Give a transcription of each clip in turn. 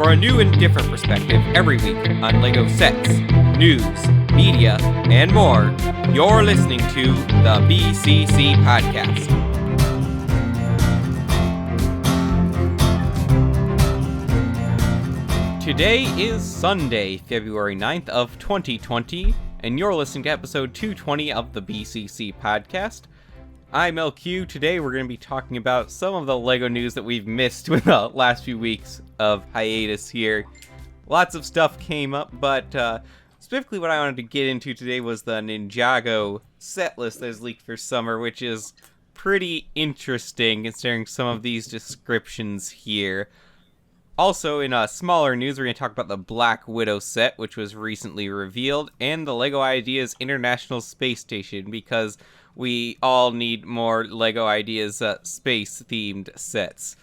for a new and different perspective every week on LEGO sets, news, media, and more. You're listening to the BCC Podcast. Today is Sunday, February 9th of 2020, and you're listening to episode 220 of the BCC Podcast. I'm LQ. Today we're going to be talking about some of the LEGO news that we've missed with the last few weeks of hiatus here. Lots of stuff came up, but specifically what I wanted to get into today was the Ninjago set list that is leaked for summer, which is pretty interesting considering some of these descriptions here. Also, in smaller news, we're going to talk about the Black Widow set, which was recently revealed, and the LEGO Ideas International Space Station, because we all need more LEGO Ideas space-themed sets.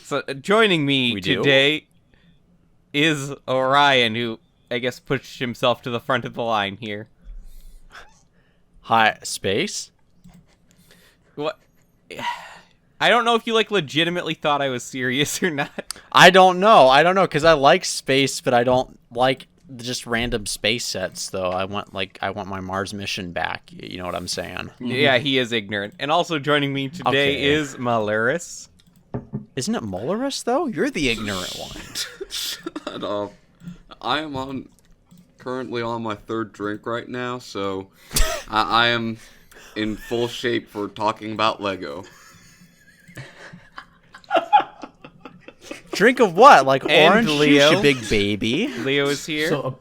So, joining me today is Orion, who, I guess, pushed himself to the front of the line here. Hi, space? What? I don't know if you, legitimately thought I was serious or not. I don't know, because I like space, but I don't like just random space sets, though. I want my Mars mission back, you know what I'm saying? Yeah, he is ignorant. And also joining me today is Malaris. Isn't it Molaris, though? You're the ignorant one. Shut up. I am currently on my third drink right now, so I am in full shape for talking about LEGO. Drink of what? Like And orange Leo. juice, you big baby? Leo is here. So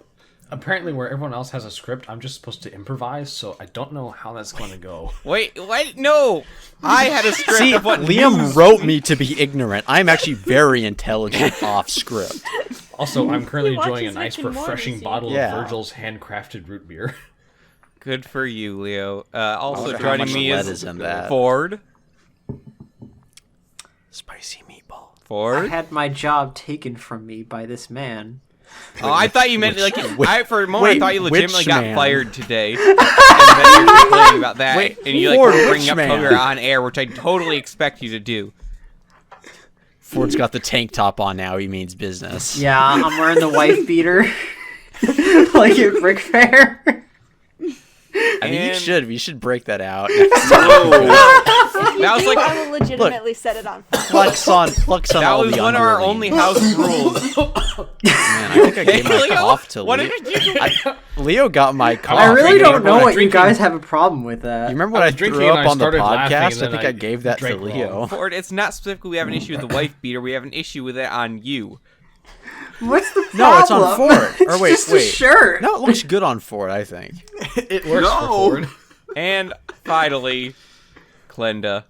apparently where everyone else has a script, I'm just supposed to improvise, so I don't know how that's going to go. Wait, what? No! I had a script See, of what Liam news- wrote me to be ignorant. I'm actually very intelligent off script. Also, I'm currently He watches enjoying a nice, Rick and Morty, refreshing see? bottle Yeah. of Virgil's handcrafted root beer. Good for you, Leo. Also wonder how joining much me lead is is in that. Ford. Spicy meatball. I Ford? had my job taken from me by this man. Oh, I thought you meant, for a moment wait, I thought you legitimately which got man? fired today. And then you're complaining about that. Wait, and you, Ford, bring which up man? Twitter on air, which I totally expect you to do. Ford's got the tank top on now. He means business. Yeah, I'm wearing the wife beater. Like at Brick Fair. I mean, And- we should break that out. If you That was do, like- I will legitimately set it on fire. Flex on That all was the one of our underlings. only house rules. Man, I think I gave my Leo, cough to what Leo. did you do? Leo got my cough. I really drinking, don't know what you drinking. guys have a problem with that. You remember when I I, was drinking threw and up I on the started laughing, podcast? and then I think I I gave that to drank Leo. wrong. Ford, it's not specifically we have an issue with the wife beater. We have an issue with it on you. What's the problem? No, it's on Ford. Or wait, It's just wait. a shirt. No, it looks good on Ford, I think. It works for No. Ford. And finally, Glenda.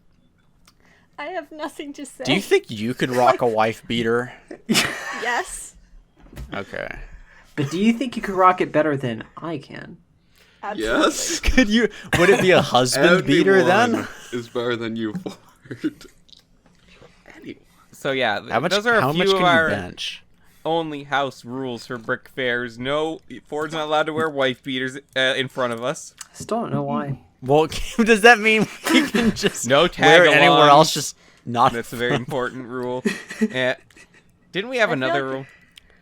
I have nothing to say. Do you think you could rock a wife beater? Yes. Okay. But do you think you could rock it better than I can? Absolutely. Yes? Could you? Would it be a husband beater then? Everyone is better than you, Ford. So yeah, How much? those are How a much few can of our you bench? only house rules for brick fairs. No, Ford's not allowed to wear wife beaters in front of us. Still don't know why. Well, does that mean we can just No wear tag it anywhere alongs. else? Just not. That's a very important rule. Didn't we have I feel another like- rule?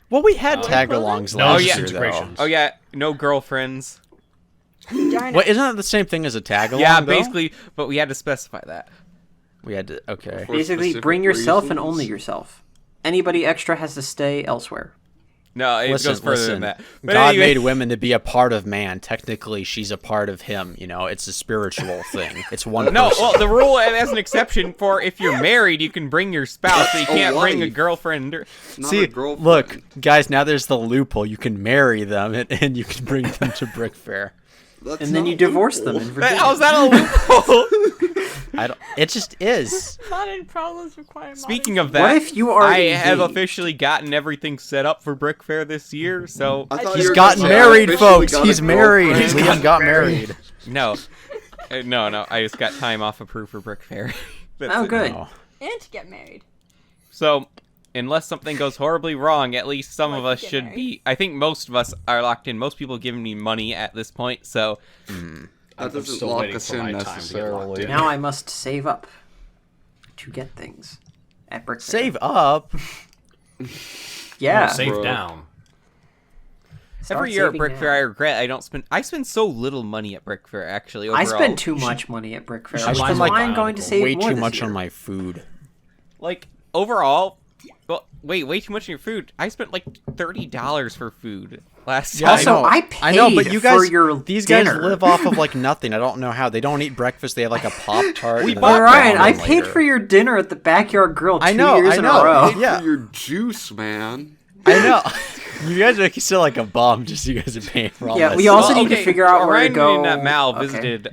Well, we had No. tag-alongs No last yeah. year, though. disintegrations. Oh yeah, no girlfriends. Darn What it. isn't that the same thing as a tag-along? Yeah, though? basically, but we had to specify that. We had to. Okay. For Basically, specific bring yourself and reasons. only yourself. Anybody extra has to stay elsewhere. No, it goes further Listen. than that. But God anyway, made women to be a part of man. Technically, she's a part of him. You know, it's a spiritual thing. It's one. no. person. Well, the rule has an exception for if you're married, you can bring your spouse, but you can't bring a wife. girlfriend. Not See, a girlfriend. look, guys. Now there's the loophole. You can marry them, and you can bring them to Brick Fair. That's And then not you divorce them loophole. in Virginia. How's that a loophole? I don't. It just is. Modern problems require modern Speaking of What that, if you are I have engaged? officially gotten everything set up for Brick Fair this year. So I thought He's you were gotten gonna say, I married, officially folks. got a He's married. girlfriend. Liam got married. no, no. I just got time off approved for Brick Fair. That's Oh, it. good. Oh. and to get married. So, unless something goes horribly wrong, at least some of Like us get should married. be. I think most of us are locked in. Most people have given me money at this point, so That I'm doesn't still lock waiting us for in my time to get locked necessarily. in. Now I must save up to get things at Brick Fair. Save up. Yeah. Save Bro. down. Start Every year at saving Brick now. Fair, I regret I spend so little money at Brick Fair. Actually, overall. I spend too much money at Brick Fair. should Which buy is more why I'm going to Bionicle. save Way more too this much year. on my food. Like overall. Well, wait, way too much on your food. I spent like $30 for food last time. Also, I know, but paid you guys, for your these dinner. guys live off of like nothing. I don't know how. They don't eat breakfast. They have like a Pop Tart. We But bought Ryan, I ramen paid later. for your dinner at the Backyard Grill 2 I know, years I in know. a row. Pay Yeah. for your juice, man. I know. You guys make me feel like a bum. Just you guys are paying for all Yeah, my we stuff. also need to figure out where to Ryan go. and Mal Okay. visited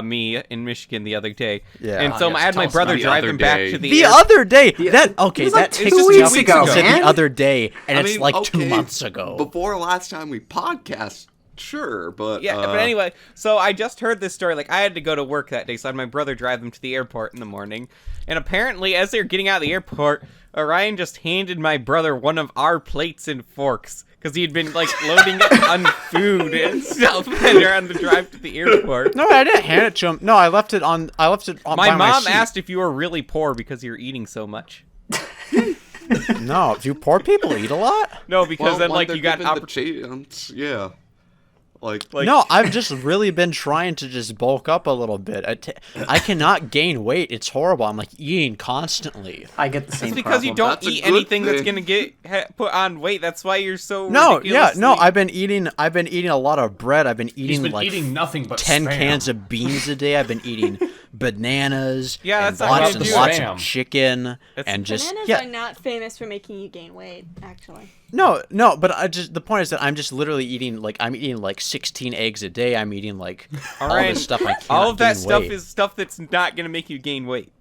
me in Michigan the other day. Yeah. And so yes, I had my tell us brother about the drive other him back day. to the The air- other day. Yeah, That it okay. was That like takes 2 us weeks to ago, said man. the other day, and I it's mean, like okay, 2 months ago. Before last time we podcast, sure, but Yeah, but anyway, so I just heard this story. Like, I had to go to work that day, so I had my brother drive them to the airport in the morning. And apparently, as they were getting out of the airport, Orion just handed my brother one of our plates and forks. Because he had been, like, loading up on food and stuff when they're on the drive to the airport. No, I didn't hand it to him. No, I left it on. I left it on. My by mom seat. asked if you were really poor because you're eating so much. No, do poor people eat a lot? No, because well, then, when like, they're you got given the chance, yeah. Like No, I've just really been trying to just bulk up a little bit. I cannot gain weight. It's horrible. I'm like eating constantly. I get the same It's because you problem. don't That's a eat good anything that's thing. gonna get put on weight. That's why you're so No, yeah, ridiculously... no. I've been eating a lot of bread. I've been He's eating been like eating nothing but 10 spam. cans of beans a day. I've been eating bananas. Yeah, and that's not lots what and I do. lots Spam. of chicken It's- and just Bananas yeah. are not famous for making you gain weight, actually. No, but I just the point is that I'm just literally eating like 16 eggs a day. I'm eating like all Alright. this stuff. I can't All of that gain stuff weight. is stuff that's not gonna make you gain weight.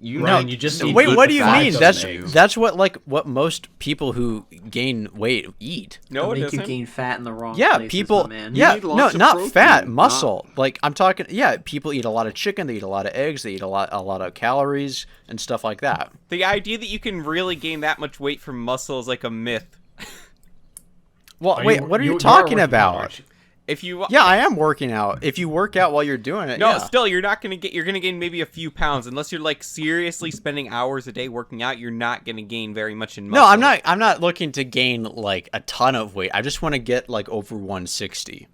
Ryan, you just eat Wait, good what do you fat mean? of That's eggs. that's what most people who gain weight eat. No, it make you doesn't. gain fat in the wrong Yeah, places, people. my man. Yeah, need no, lots of not protein, fat, not- muscle. Like I'm talking. Yeah, people eat a lot of chicken. They eat a lot of eggs. They eat a lot of calories and stuff like that. The idea that you can really gain that much weight from muscle is like a myth. Well, Are wait, you- what are you you talking working out, about? aren't you? If you Yeah, I am working out. If you work out while you're doing it, no, yeah. still you're gonna gain maybe a few pounds unless you're like seriously spending hours a day working out. You're not gonna gain very much in muscle. No, I'm not looking to gain like a ton of weight. I just want to get like over 160.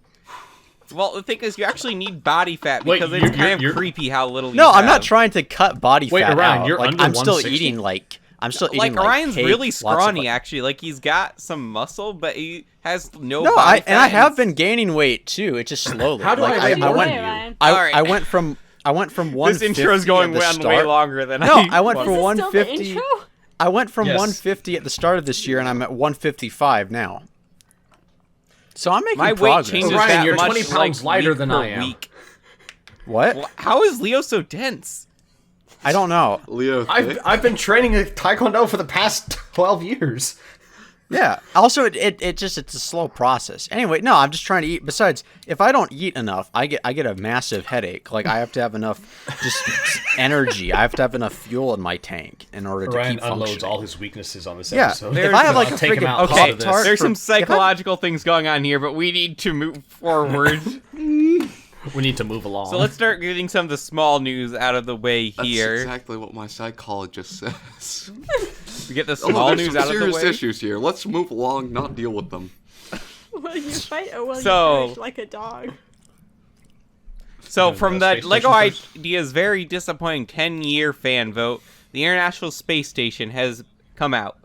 Well, the thing is, you actually need body fat Wait, because it's you're- kind of you're- creepy how little. No, you I'm not have. trying to cut body Wait, fat Orion, out. you're Like under I'm still 160? eating like Like Orion's cake, really lots of, scrawny, like- actually. Like he's got some muscle, but he has no. No, body I fat have been gaining weight too. It's just slowly. How do like, I rate I more went than you? Ryan. Alright. I went from 150 This intro's going at the on start. way longer than No, I went Is from this still the 150. intro? I went from Yes. 150 at the start of this year, and I'm at 155 now. So I'm making My weight progress. changes Ryan, that you're much, 20 pounds like, lighter week than per I am. week. What? Well, how is Leo so dense? I don't know. Leo, I've been training Taekwondo for the past 12 years. Yeah. Also, it's a slow process. Anyway, no, I'm just trying to eat. Besides, if I don't eat enough, I get a massive headache. Like I have to have enough just energy. I have to have enough fuel in my tank in order to Ryan keep unloads functioning. all his weaknesses on this Yeah, episode. if I have like I'll a take him freaking out Okay, of this. Pop-Tart there's some from- psychological things going on here, but we need to move forward. We need to move along. So let's start getting some of the small news out of the way that's here. exactly what my psychologist says. We get the Oh, small there's news some out of the serious way. issues here. Let's move along, not deal with them. Will you fight or will So- you perish like a dog? So And, from uh, the Space Lego Station first? Idea's very disappointing 10-year fan vote, the International Space Station has come out.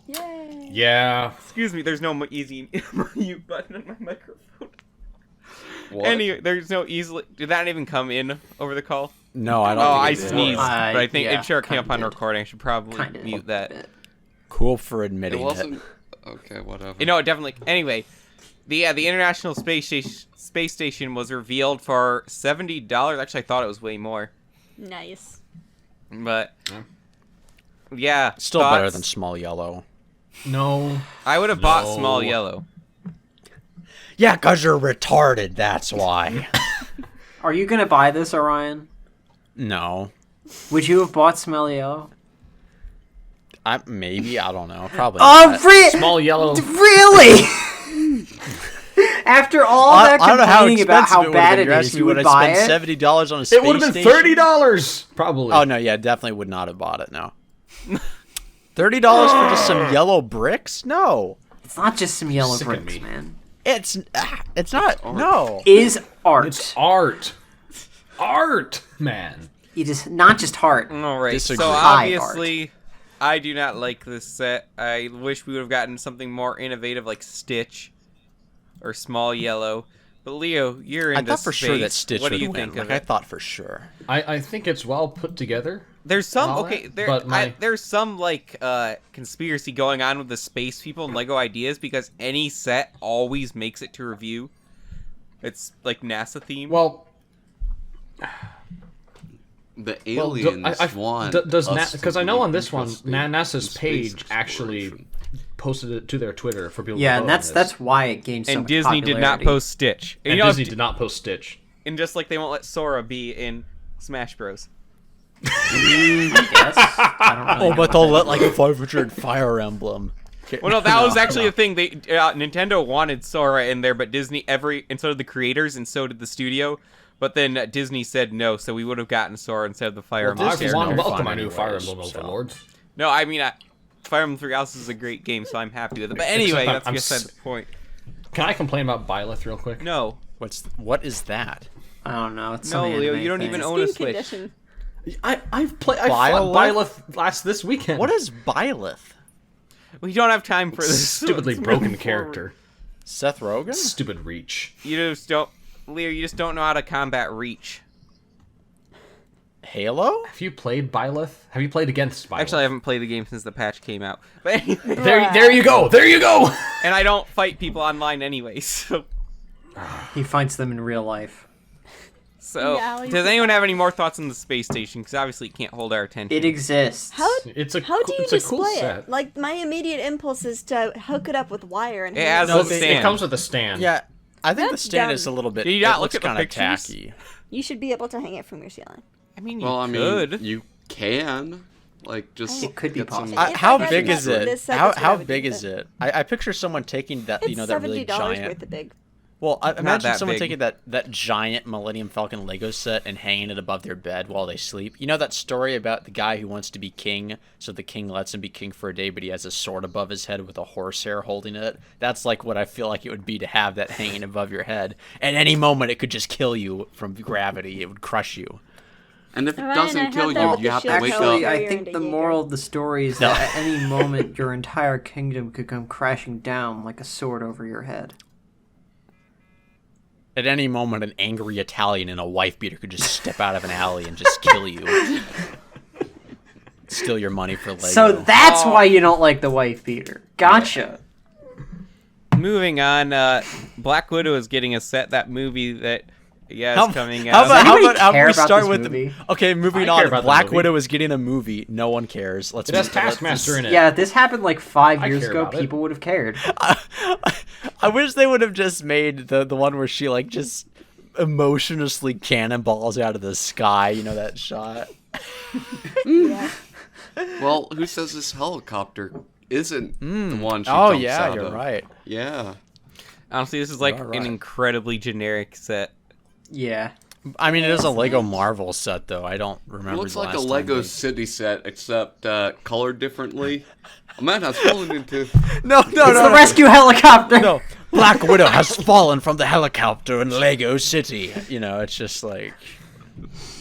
Yay. yeah. Excuse me, there's no easy mute button on my microphone. What? Anyway, there's no easily. Did that even come in over the call? No, I don't. Oh, think I it did. sneezed, but I think yeah, it sure came up on kinda did. recording. I should probably Kinda mute a that. bit. Cool for It admitting wasn't. Okay, whatever. You know, it definitely. Anyway, the International Space Station was revealed for $70. Actually, I thought it was way more, Nice. but yeah, Still better thoughts? than small yellow. No. I would have bought No. Small Yellow. Yeah, cause you're retarded. That's why. Are you gonna buy this, Orion? No, Would you have bought Smelio? maybe I don't know. Probably. Oh, not. Small yellow. really? After all that I don't know how complaining about expensive how it would bad have been. it You're is, asking you me would would buy I spend it? $70 on a space It would have been station? $30, probably. Oh no, yeah, definitely would not have bought it. No. $30 for just some yellow bricks? No. It's not just some yellow Sicken bricks, me. man. It's not. No. Is art. It's art. Art, man. It is not just art. All right. Disagree. So High obviously, I do not like this set. I wish we would have gotten something more innovative like Stitch or Small Yellow. But Leo, you're in I this thought for sure that space. Stitch What do would you win. think of I it? thought for sure. I think it's well put together. There's some all okay. that, There's some like conspiracy going on with the space people and Lego Ideas because any set always makes it to review. It's like NASA themed. Well, The well, aliens want does us because to I know be on this one, interested in NASA's space page actually exploration. posted it to their Twitter for people. Yeah, to and vote on that's this. why it gained so and much Disney did not popularity. post Stitch. And you know, Disney did not post Stitch. and just like they won't let Sora be in Smash Bros. Yes. I don't really know But what they'll that let is. like 500 Fire Emblem. Well, no, that was actually the thing. They Nintendo wanted Sora in there, but Disney and so did the creators, and so did the studio. But then Disney said no, so we would have gotten Sora instead of the Fire Emblem. I Disney's want to no welcome fun my new Fire anyways, Emblem so. Overlords. No, I mean Fire Emblem Three Houses is a great game, so I'm happy with it. But anyway, Except that's I'm beside the point. Can I complain about Byleth real quick? No, What is that? I don't know. It's no, some Leo, anime you don't thing. even own a Skin Switch. condition. I've fought Byleth this weekend. What is Byleth? We don't have time for this. stupidly Let's broken move character? Seth Rogen? Stupid reach. You just don't, Leo. You just don't know how to combat reach. Halo? Have you played Byleth? Have you played against Byleth? Actually, I haven't played the game since the patch came out. But anyway, There you go. There you go. and I don't fight people online anyway. So, He fights them in real life. Yeah, does anyone have any more thoughts on the space station? Because obviously, it can't hold our attention. It exists. How It's a how do you it's a display cool it? set. Like my immediate impulse is to hook it up with wire and It hang has it a up. stand. It comes with a stand. Yeah, I think the That's stand dumb. is a little bit. Did you not it look looks at the kinda pictures? tacky. You should be able to hang it from your ceiling. I mean, you Well, I mean, could. you can like just It could be get some- possible. If How I got big this- is it? this set, How that's what I how would big do is with it? I picture someone taking that It's that really $70 giant. worth of big. Well, I imagine that someone big. taking that giant Millennium Falcon Lego set and hanging it above their bed while they sleep. You know that story about the guy who wants to be king, so the king lets him be king for a day, but he has a sword above his head with a horsehair holding it? That's like what I feel like it would be to have that hanging above your head. At any moment, it could just kill you from gravity. It would crush you. And if it Ryan, I doesn't have kill that you, with you the have to shield wake color. up. Actually, I You're think into the Jaeger. moral of the story is that at any moment your entire kingdom could come crashing down like a sword over your head. At any moment, an angry Italian in a wife beater could just step out of an alley and just kill you. Steal your money for Lego. So that's why you don't like the wife beater. Gotcha. Moving on, Black Widow is getting a set. That movie that is coming How out. about, how anybody about care we about start this with movie? okay, moving I care on. about the Black movie. Widow is getting a movie. No one cares. Let's It has move- let's Taskmaster just- in it. Yeah, if this happened like 5 I years care ago, about it. people would have cared. I wish they would have just made the one where she like just emotionlessly cannonballs out of the sky. You know that shot? Yeah. Well, who says this helicopter isn't the one she Oh jumps yeah, out you're of? right. Yeah. Honestly, this is like You're right. an incredibly generic set. Yeah. I mean, it is a Lego Marvel set though. I don't remember. It looks the like a last time Lego they- city set, except colored differently. A man has fallen into. No, It's the rescue helicopter. No, Black Widow has fallen from the helicopter in Lego City. You know, it's just like,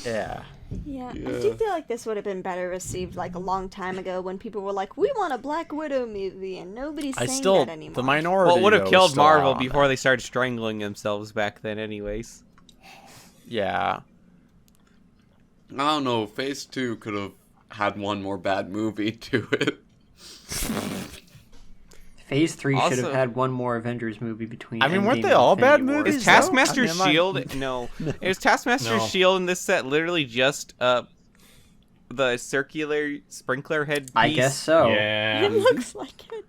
yeah. Yeah, I do feel like this would have been better received like a long time ago when people were like, "We want a Black Widow movie," and nobody's saying that anymore. the minority. Well, it would have though, is killed still Marvel out on before that. they started strangling themselves back then, anyways. Yeah. I don't know. Phase 2 could have had one more bad movie to it. Phase 3 should Also- have had one more Avengers movie between. I mean, weren't Endgame they and all Infinity bad War. movies? Is Taskmaster's I mean, shield? No. Is Taskmaster's No. shield in this set literally just the circular sprinkler head piece? I guess so. Yeah. It looks like it.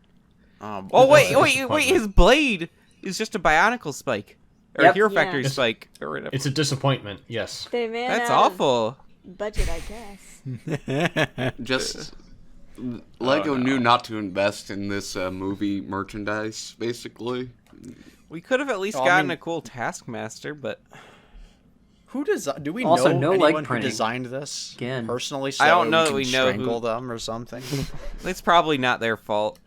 Oh wait, That's a wait! disappointment. His blade is just a Bionicle spike or Yep. Hero Yeah. Factory It's- spike or whatever. It's a disappointment. Yes. They ran That's out of awful. budget, I guess. Just Lego knew not to invest in this movie merchandise, basically. We could have at least Oh, I gotten mean- a cool Taskmaster, but Do we Also, know no leg anyone who printing. designed this Again. personally? So I don't know we that can we know strangle who- them or something. It's probably not their fault.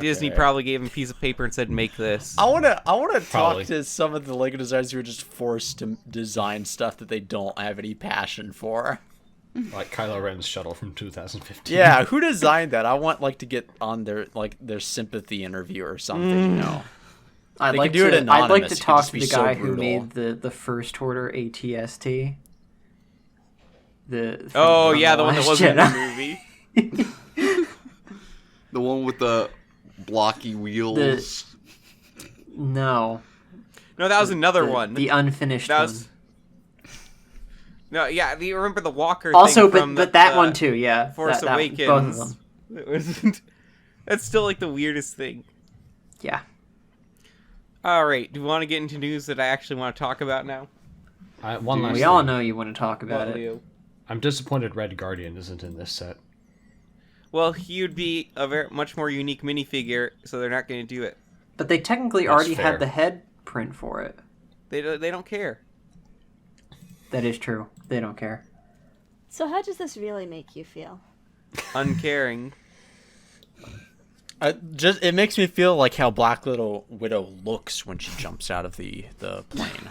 Disney Okay. probably gave him a piece of paper and said, "Make this." I want to talk Probably. to some of the Lego designers who are just forced to design stuff that they don't have any passion for. Like Kylo Ren's shuttle from 2015. Yeah, who designed that? I want to get on their sympathy interview or something. You know, I'd They like could do it to. I'd like anonymous. to It could talk just to be the so guy who brutal. made the first order ATST. The Oh from yeah, the one that Last wasn't in Jedi. the movie. The one with the blocky wheels. No, No, that was another the, one. the unfinished That one. was. No, yeah, do you remember the Walker Also, thing from but that the one too. Yeah, Force that, Awakens. both of them. It wasn't. That's still like the weirdest thing. Yeah. All right, do we want to get into news that I actually want to talk about now? One last We thing. all know you want to talk about it. Leo? I'm disappointed Red Guardian isn't in this set. Well, he would be a much more unique minifigure, so they're not going to do it. But they technically That's already fair. had the head print for it. They don't care. That is true. They don't care. So how does this really make you feel? Uncaring. it makes me feel like how Black Widow looks when she jumps out of the plane.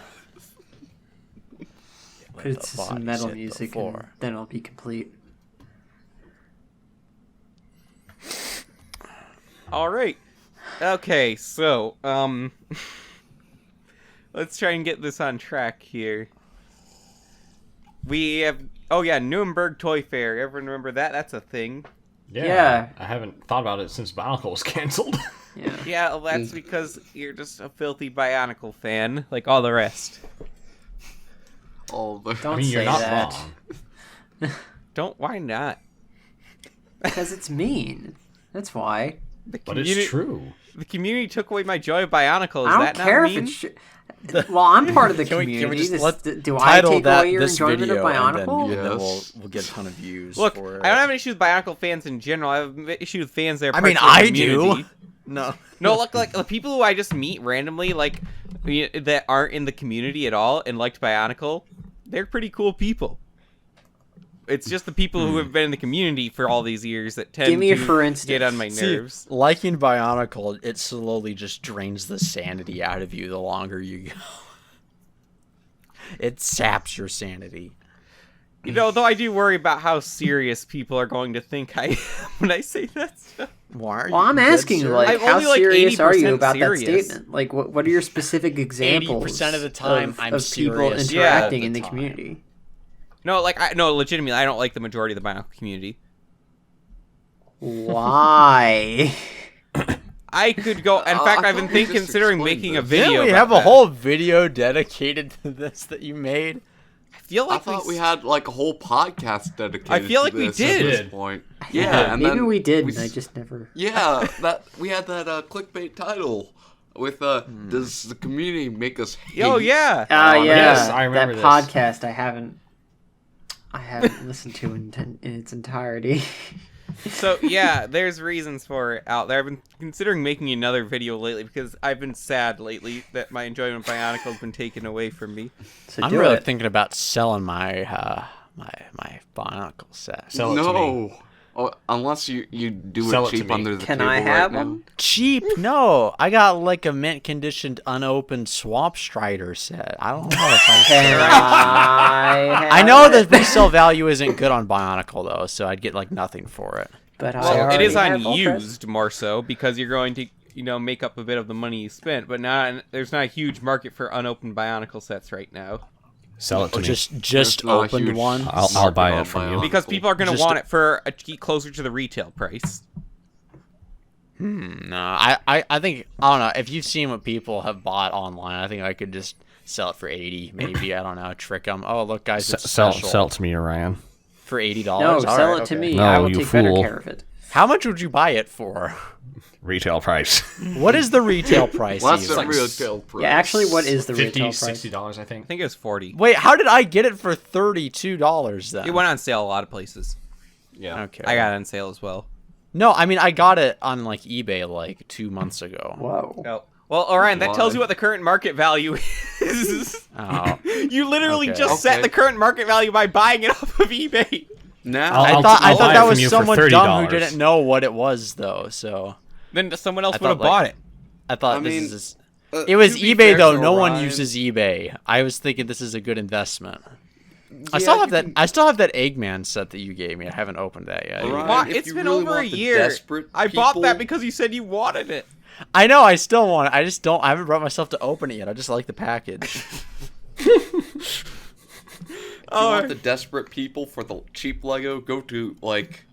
Put it to some metal music and Before. then it'll be complete. All right. Okay, so let's try and get this on track here. We have Nuremberg Toy Fair. Everyone remember that? That's a thing. Yeah. I haven't thought about it since Bionicle was canceled. Yeah. Yeah, well, that's because you're just a filthy Bionicle fan, like all the rest. All the Don't I mean, say you're not that. wrong. Why not? Because it's mean. That's why. The But it's true. The community took away my joy of Bionicle. Is I don't that care not if mean? it's. Well, I'm part of the Can we community. just Do I title take that away your this enjoyment video of and then, Bionicle? and then Yes. we'll get a ton of views. Look, for it. I don't have an issue with Bionicle fans in general. I have an issue with fans that are I mean, parts of the I do. community. No. No, look, like the people who I just meet randomly, like that aren't in the community at all and liked Bionicle, they're pretty cool people. It's just the people who have been in the community for all these years that tend Give me a to for instance. get on my See, nerves. liking Bionicle, it slowly just drains the sanity out of you the longer you go. It saps your sanity. You know, though I do worry about how serious people are going to think I am when I say that stuff. Why are Well, I'm dead asking you, serious? like, I'm how only, like, serious are you 80% about serious. that statement? Like, what are your specific examples 80% of the time, I'm of people serious interacting all in the the time. community? No, legitimately, I don't like the majority of the Bionicle community. Why? I could go. In fact, I I've been thought we just considering explained making a this. video. Didn't we about have a that. whole video dedicated to this that you made? I feel I like thought we had like a whole podcast dedicated. I feel like to we this did. at this point. Yeah, and Maybe then we did, we and I s- just never. Yeah, that we had that clickbait title with does the community make us hate? Oh yeah. Yeah, Yes, I remember that this. podcast. I haven't listened to in its entirety. So yeah, there's reasons for it out there. I've been considering making another video lately because I've been sad lately that my enjoyment of Bionicle has been taken away from me. So I'm do really it. thinking about selling my my Bionicle set. Sell it to me. No. Oh, unless you do Sell it it to cheap me. under the Can table I have right one? now. Cheap? No, I got like a mint conditioned, unopened Swamp Strider set. I don't know if I Can I? I know have the it? resale value isn't good on Bionicle though, so I'd get like nothing for it. But I Well, it already is have unused more so because you're going to make up a bit of the money you spent, but there's not a huge market for unopened Bionicle sets right now Sell it to Or me. just There's not a opened huge one. I'll buy market it from on you. Bionicle. because people are going to Just- want it for closer to the retail price. No, I think I don't know. If you've seen what people have bought online, I think I could just sell it for 80, maybe. I don't know, trick them. Oh, look, guys, it's special it to me, Ryan. for $80. No, All sell right, it to okay. me. No, I will you take better fool. care of it. How much would you buy it for? Retail price. What is the retail price? Well, that's even? the real tail price. Yeah, actually, what is the 50 retail price? $60, I I think. think it was 40. Wait, how did I get it for $32 then? It went on sale a lot of places. Yeah. Okay. I got it on sale as well. No, I mean I got it on like eBay like 2 months ago. Whoa. Oh. Well, Orion, that tells Why? you what the current market value is. Oh. You literally Okay. just set Okay. the current market value by buying it off of eBay. Now, I'll I buy thought it that from was you for someone dumb who $30. didn't know what it was, though. So Then someone else I would have thought, like- bought it. I thought I mean, this is. It was to be eBay fair though. to No one Orion- uses eBay. I was thinking this is a good investment. I Yeah, still have you that. can- I still have that Eggman set that you gave me. I haven't opened that yet. Orion, Why? if It's you been really over a want the year. desperate I bought that people- because you said you wanted it. I know. I still want it. I just don't. I haven't brought myself to open it yet. I just like the package. If you Oh, want the desperate people for the cheap Lego, go to like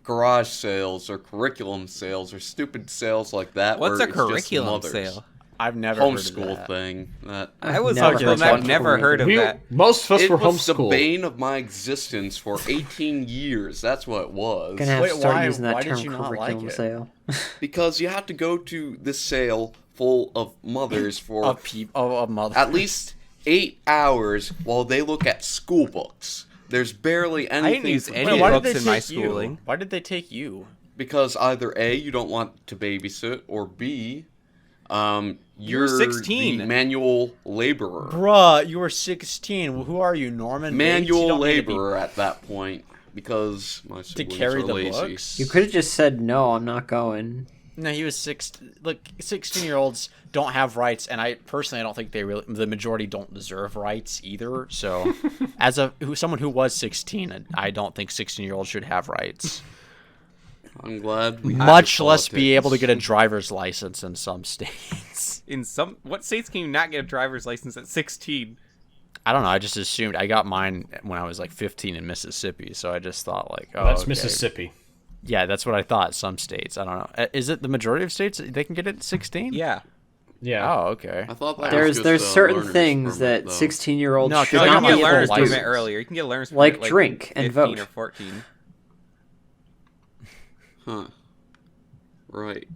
garage sales or curriculum sales or stupid sales like that. what's where a it's just curriculum mothers. sale? I've never heard of Homeschool that. thing. That I was never homeschooled heard and of I've that. never heard of that. Most of us it were was the homeschooled. bane of my existence for 18 years. That's what it was. Gonna have Wait, to start why- using that why did term you not like curriculum it? sale. Because you have to go to this sale full of mothers for Of mother. at least 8 hours while they look at school books. There's barely anything. didn't use for any kids. Why did books they in my take you? schooling. Why did they take you? Because either A, you don't want to babysit, or B, you're 16. the manual laborer. Bruh, you were 16. Who are you, Norman? Bates? You Manual don't need to be- laborer at that point. Because my to siblings carry are the lazy. books. You could have just said no. I'm not going. No, he was 6. Look, 16-year-olds don't have rights, and I personally don't think the majority don't deserve rights either. So, as someone who was 16, I don't think 16-year-olds should have rights. I'm glad we Much have less be able to get a politics. driver's license in some states. What states can you not get a driver's license at 16? I don't know. I just assumed I got mine when I was like 15 in Mississippi, so I just thought like, oh, That's okay. Mississippi. Yeah, that's what I thought. Some states, I don't know. Is it the majority of states they can get it at 16? Yeah. Yeah. Oh, okay. I thought that There's was just a certain learner's things permit, that though. 16-year-olds No, should No, I you not can got get be a my learner's able to permit use. earlier. You can get a learner's Like permit drink and 15 vote. or 14. Huh. Right.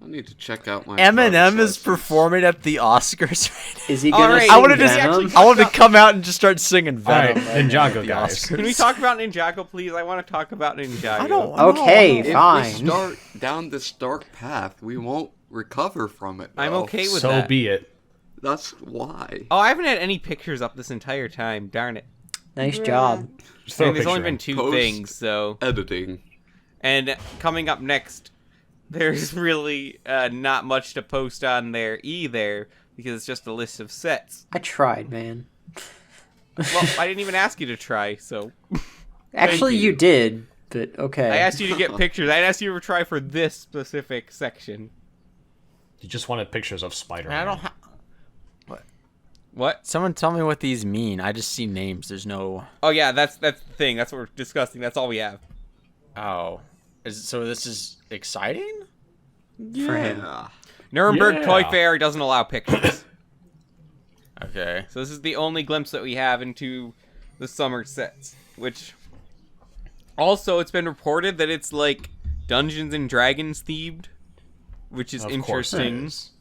I need to check out my. Eminem driver's is license. performing at the Oscars right now. Is he All gonna right, sing I wanted to Venom? I wanted to come out and just start singing Venom. All right, Ninjago, at the guys. Oscars. Can we talk about Ninjago, please? I want to talk about Ninjago. I don't. Okay, If fine. we start down this dark path, we won't recover from it. I'm though. okay with So that. be it. That's why. Oh, I haven't had any pictures up this entire time. Darn it. Nice job. Just throw a And there's only picture in. been 2 Post- things, so. Editing. And coming up next, there's really not much to post on there either, because it's just a list of sets. I tried, man. Well, I didn't even ask you to try, so. Actually, you did, but okay. I asked you to get pictures. I asked you to try for this specific section. You just wanted pictures of Spider-Man. I don't. What? Someone tell me what these mean. I just see names. There's no. Oh, yeah, that's the thing. That's what we're discussing. That's all we have. Oh, so this is exciting. For him. Nuremberg Yeah. Toy Fair doesn't allow pictures. Okay. So this is the only glimpse that we have into the Somersets, which also it's been reported that it's like Dungeons and Dragons themed, which is Of course it interesting. is.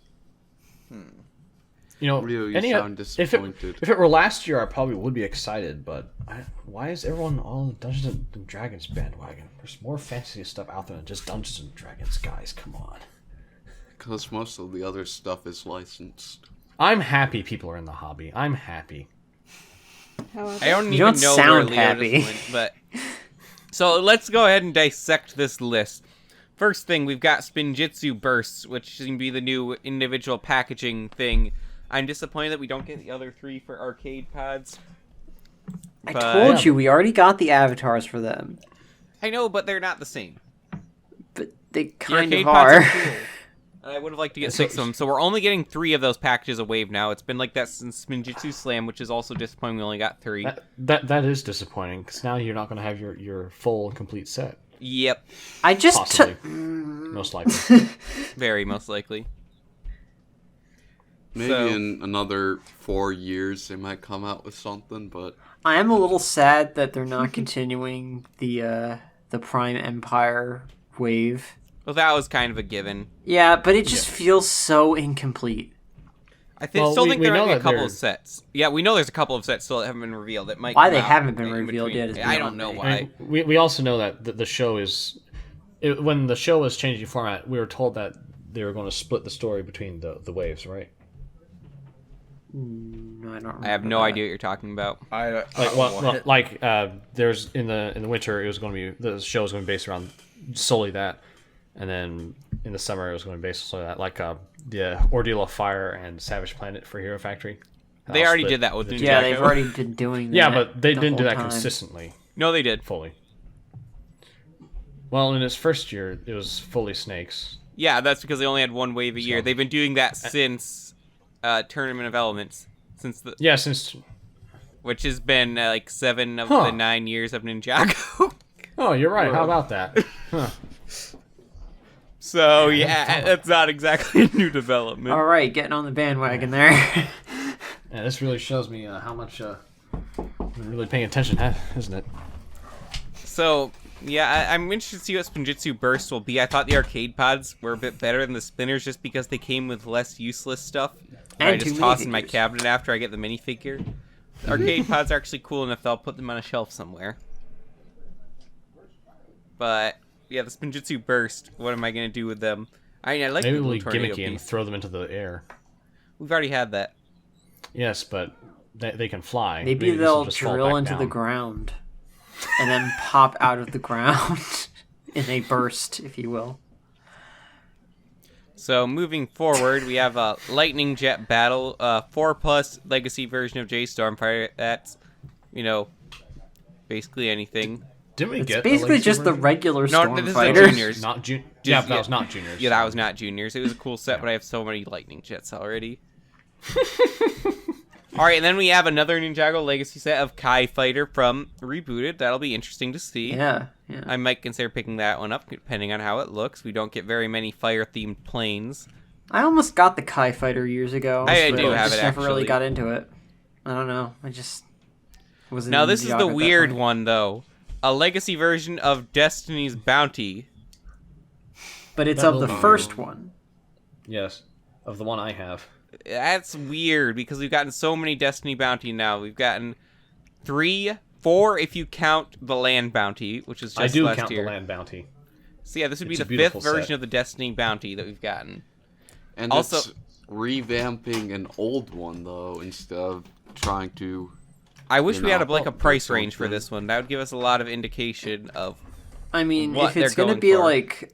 You know, Rio, you any sound if disappointed. if it were last year, I probably would be excited. But why is everyone on the Dungeons and Dragons bandwagon? There's more fantasy stuff out there than just Dungeons and Dragons, guys. Come on. Because most of the other stuff is licensed. I'm happy people are in the hobby. I'm happy. However, I don't You even don't know sound where happy. Leotis went, but so let's go ahead and dissect this list. First thing, we've got Spinjitzu bursts, which seem to be the new individual packaging thing. I'm disappointed that we don't get the other 3 for arcade pods. I But- told you, we already got the avatars for them. I know, but they're not the same. But they The kind arcade of pods are. are cool. I would have liked to get 6 of them, so we're only getting 3 of those packages a wave now. It's been like that since Spinjitzu Slam, which is also disappointing. We only got 3. That is disappointing because now you're not going to have your full complete set. Yep, I just Possibly, took. most likely. very most likely. Maybe So- in another 4 years they might come out with something, but I am a little sad that they're not continuing the Prime Empire wave. Well, that was kind of a given. Yeah, but it just feels so incomplete. I Well, still we- think we there might know be a that couple they're- of sets. Yeah, we know there's a couple of sets still that haven't been revealed. That might Why come they out haven't been in revealed between. yet is I don't beyond know me. why. We also know that the show is when the show was changing format. We were told that they were going to split the story between the waves, right? No, I don't remember I have no that. idea what you're talking about. There's in the winter it was going to be the show was going to be based around solely that, and then in the summer it was going to be based solely that, like the Ordeal of Fire and Savage Planet for Hero Factory. They already did that with Ninjago. Yeah, they've already been doing that. Yeah, but they didn't do whole that time. consistently. No, they did. Fully. Well, in its first year, it was fully snakes. Yeah, that's because they only had one wave a year. They've been doing that since Tournament of Elements, Since which has been like 7 of the 9 years of Ninjago. oh, you're right. How about that? Huh. So yeah, that's not exactly a new development. All right, getting on the bandwagon there. Yeah, this really shows me how much I'm really paying attention, isn't it? So yeah, I'm interested to see what Spinjitzu Burst will be. I thought the arcade pods were a bit better than the spinners just because they came with less useless stuff. And I just two toss in my minifigures. cabinet after I get the minifigure. The arcade pods are actually cool enough that I'll put them on a shelf somewhere. But yeah, the Spinjitzu Burst, what am I going to do with them? I like Maybe the we'll little tornado gimmicky and piece. throw them into the air. We've already had that. Yes, but they can fly. Maybe this they'll will just fall drill back into the down. ground and then pop out of the ground in a burst, if you will. So moving forward, we have a Lightning Jet Battle, 4+ Legacy version of J Stormfire. That's, basically anything. Didn't we get Basically the legacy just the version? regular No, this is a Stormfighter. juniors. Not Just- that yeah. was not juniors. Yeah, that was not juniors. It was a cool set, but I have so many Lightning Jets already. Alright, and then we have another Ninjago Legacy set of Kai Fighter from Rebooted. That'll be interesting to see. Yeah. I might consider picking that one up, depending on how it looks. We don't get very many fire-themed planes. I almost got the Kai Fighter years ago. I but do have just it, never really actually. got into it. I don't know. I just was. Now, this is the weird one, though. A Legacy version of Destiny's Bounty. But it's That of will the be first one. Yes, of the one I have. That's weird, because we've gotten so many Destiny Bounty now. We've gotten 3, 4 if you count the Land Bounty, which is just I do last count year. the land bounty. So yeah, this would be It's a the beautiful 5th version set. of the Destiny Bounty that we've gotten. And Also- it's revamping an old one, though, instead of trying to... I wish we had a Oh, price that's range for something. this one. That would give us a lot of indication of... I mean, What if it's they're gonna going be for.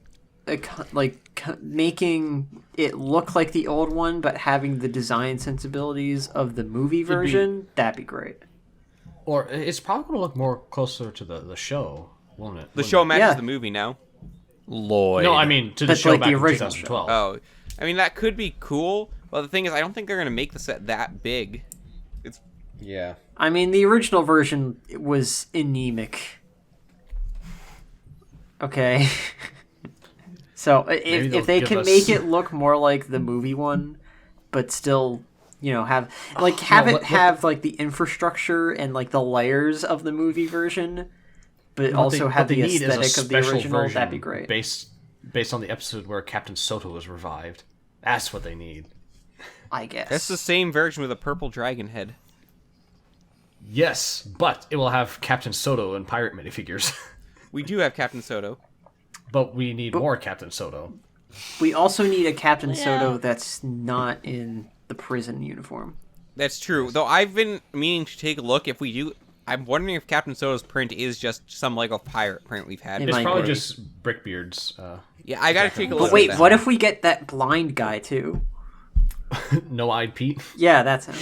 making it look like the old one, but having the design sensibilities of the movie version, that'd be great. Or it's probably going to look more closer to the show, won't it? The show matches Yeah. the movie now. Lloyd. No, I mean to the But show like back the in original 2012. Oh, I mean, that could be cool. Well, the thing is, I don't think they're going to make the set that big. Yeah. I mean, the original version was anemic. Okay. So Maybe if they'll they give can us- make it look more like the movie one, but still, have like the infrastructure and like the layers of the movie version, but also have the aesthetic of the original, that'd be great. Based on the episode where Captain Soto was revived. That's what they need. I guess. That's the same version with a purple dragon head. Yes, but it will have Captain Soto and pirate minifigures. We do have Captain Soto. But we need more Captain Soto. We also need a Captain Soto that's not in the prison uniform. That's true. Though I've been meaning to take a look. If we do, I'm wondering if Captain Soto's print is just some Lego pirate print we've had. It It's might probably be. just Brickbeard's. Yeah, I gotta take a look. But wait, at what that. if we get that blind guy too? No-eyed Pete. Yeah, that's him.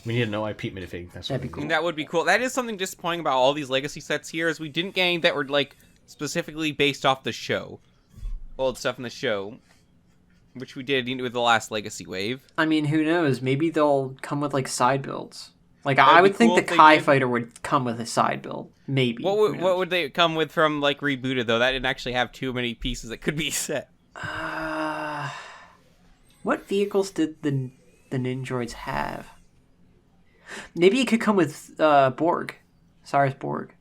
We need a no-eyed Pete minifig. That's That'd what be we cool. need. That would be cool. That is something disappointing about all these legacy sets here, is we didn't get any that were like specifically based off the show, old stuff in the show, which we did with the last legacy wave. I mean, who knows? Maybe they'll come with like side builds. Like That'd I be would think cool the if they Kai did. Fighter would come with a side build. Maybe. What Who would knows? what would they come with from like rebooted though? That didn't actually have too many pieces that could be set. What vehicles did the Ninjroids have? Maybe it could come with Borg, Cyrus Borg.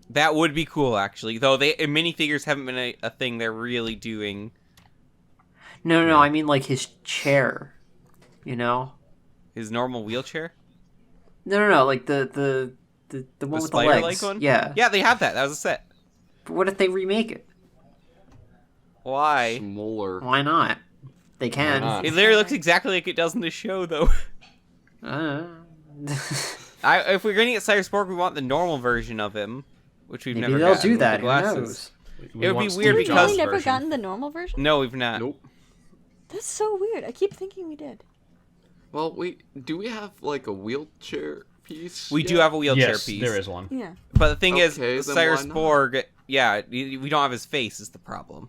That would be cool actually. Though minifigures haven't been a thing they're really doing. No, I mean like his chair. You know? His normal wheelchair. No, like the one with the spider-like legs. one? Yeah. Yeah, they have that. That was a set. But what if they remake it? Why? smaller. Why not? They can. Why not? It literally looks exactly like it does in the show, though. If we're gonna get Cybersporg, we want the normal version of him, which we've Maybe never they'll gotten do with that. the Who glasses. knows? It would be want weird Steve We've because- really Jobs never version. gotten the normal version? No, we've not. Nope. That's so weird. I keep thinking we did. Well, we have like a wheelchair piece? We do yet? have a wheelchair Yes, piece. there is one. Yeah. But the thing is, Okay, then why not? Cybersporg, yeah, we don't have his face is the problem.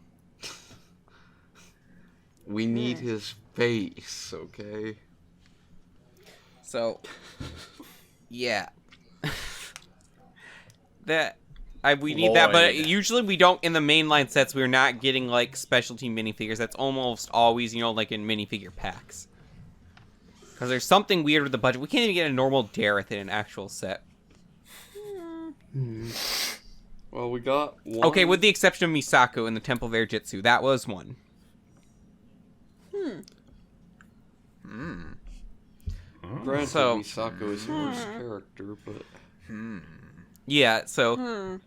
We need his face, okay? So, yeah. We need that, but Lloyd. usually we don't, in the mainline sets, we're not getting, like, specialty minifigures. That's almost always, like, in minifigure packs. Because there's something weird with the budget. We can't even get a normal Dareth in an actual set. Well, we got one. Okay, with the exception of Misako in the Temple of Air Jitsu. That was one. Granted, So- Misako is the worst character, but Yeah, so...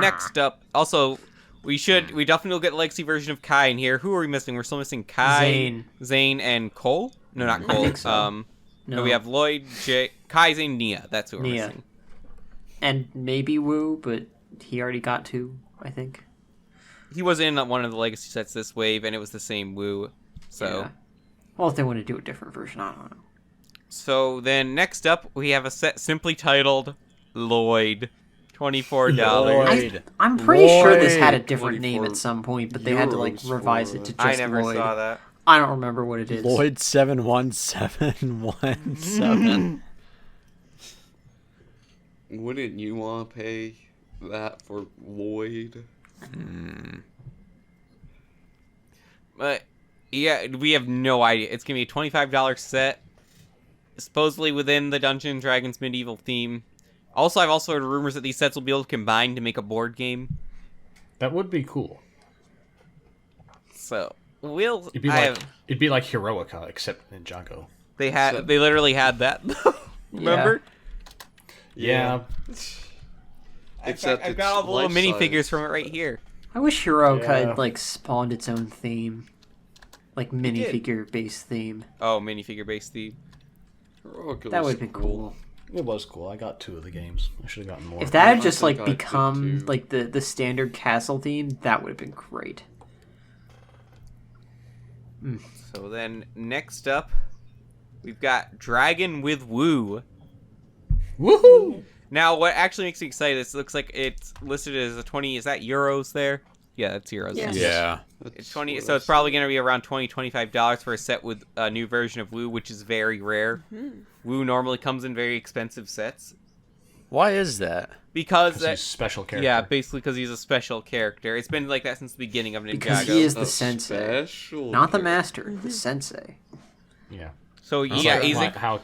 Next up... Also, we definitely will get the Legacy version of Kai in here. Who are we missing? We're still missing Kai, Zane, and Cole? No, not Cole. think so. No, we have Lloyd, Kai, Zane, Nia. That's who we're Nia. missing. And maybe Wu, but he already got 2, I think. He was in one of the Legacy sets this wave, and it was the same Wu. So... Yeah. Well, if they want to do a different version, I don't know. So then next up, we have a set simply titled Lloyd. $24. Lloyd. I'm pretty sure this had a Lloyd. different name 24 at some point, but they had to like euros revise for it to it. just I never Lloyd. saw that. I don't remember what it is. Lloyd 71717. wouldn't you want to pay that for Lloyd? But yeah, we have no idea. It's gonna be a $25 set, supposedly within the Dungeons and Dragons medieval theme. Also, I've also heard rumors that these sets will be able to combine to make a board game. That would be cool. So we'll. It'd be like Heroica, except Ninjago. They literally had that. Remember? Yeah. Except I've got all the little life-size. minifigures from it right here. I wish Heroica Yeah. had like spawned its own theme, like minifigure based theme. Oh, minifigure based theme. Heroica That was would have been cool. It was cool. I got 2 of the games. I should have gotten more. If that had I just think like I did become too. like the standard castle theme, that would have been great. So then next up, we've got Dragon with Woo. Woohoo! Now, what actually makes me excited is it looks like it's listed as a 20. Is that euros there? Yeah, that's euros. Yeah. Yeah. It's 20. So it's probably going to be around $20-$25 for a set with a new version of Woo, which is very rare. Woo normally comes in very expensive sets Why is that? because He's a special character. yeah, basically because he's a special character. It's been like that since the beginning of Ninjago. Because he is the A sensei, special not the character. master, the sensei. Yeah. So It's yeah, like he's like. how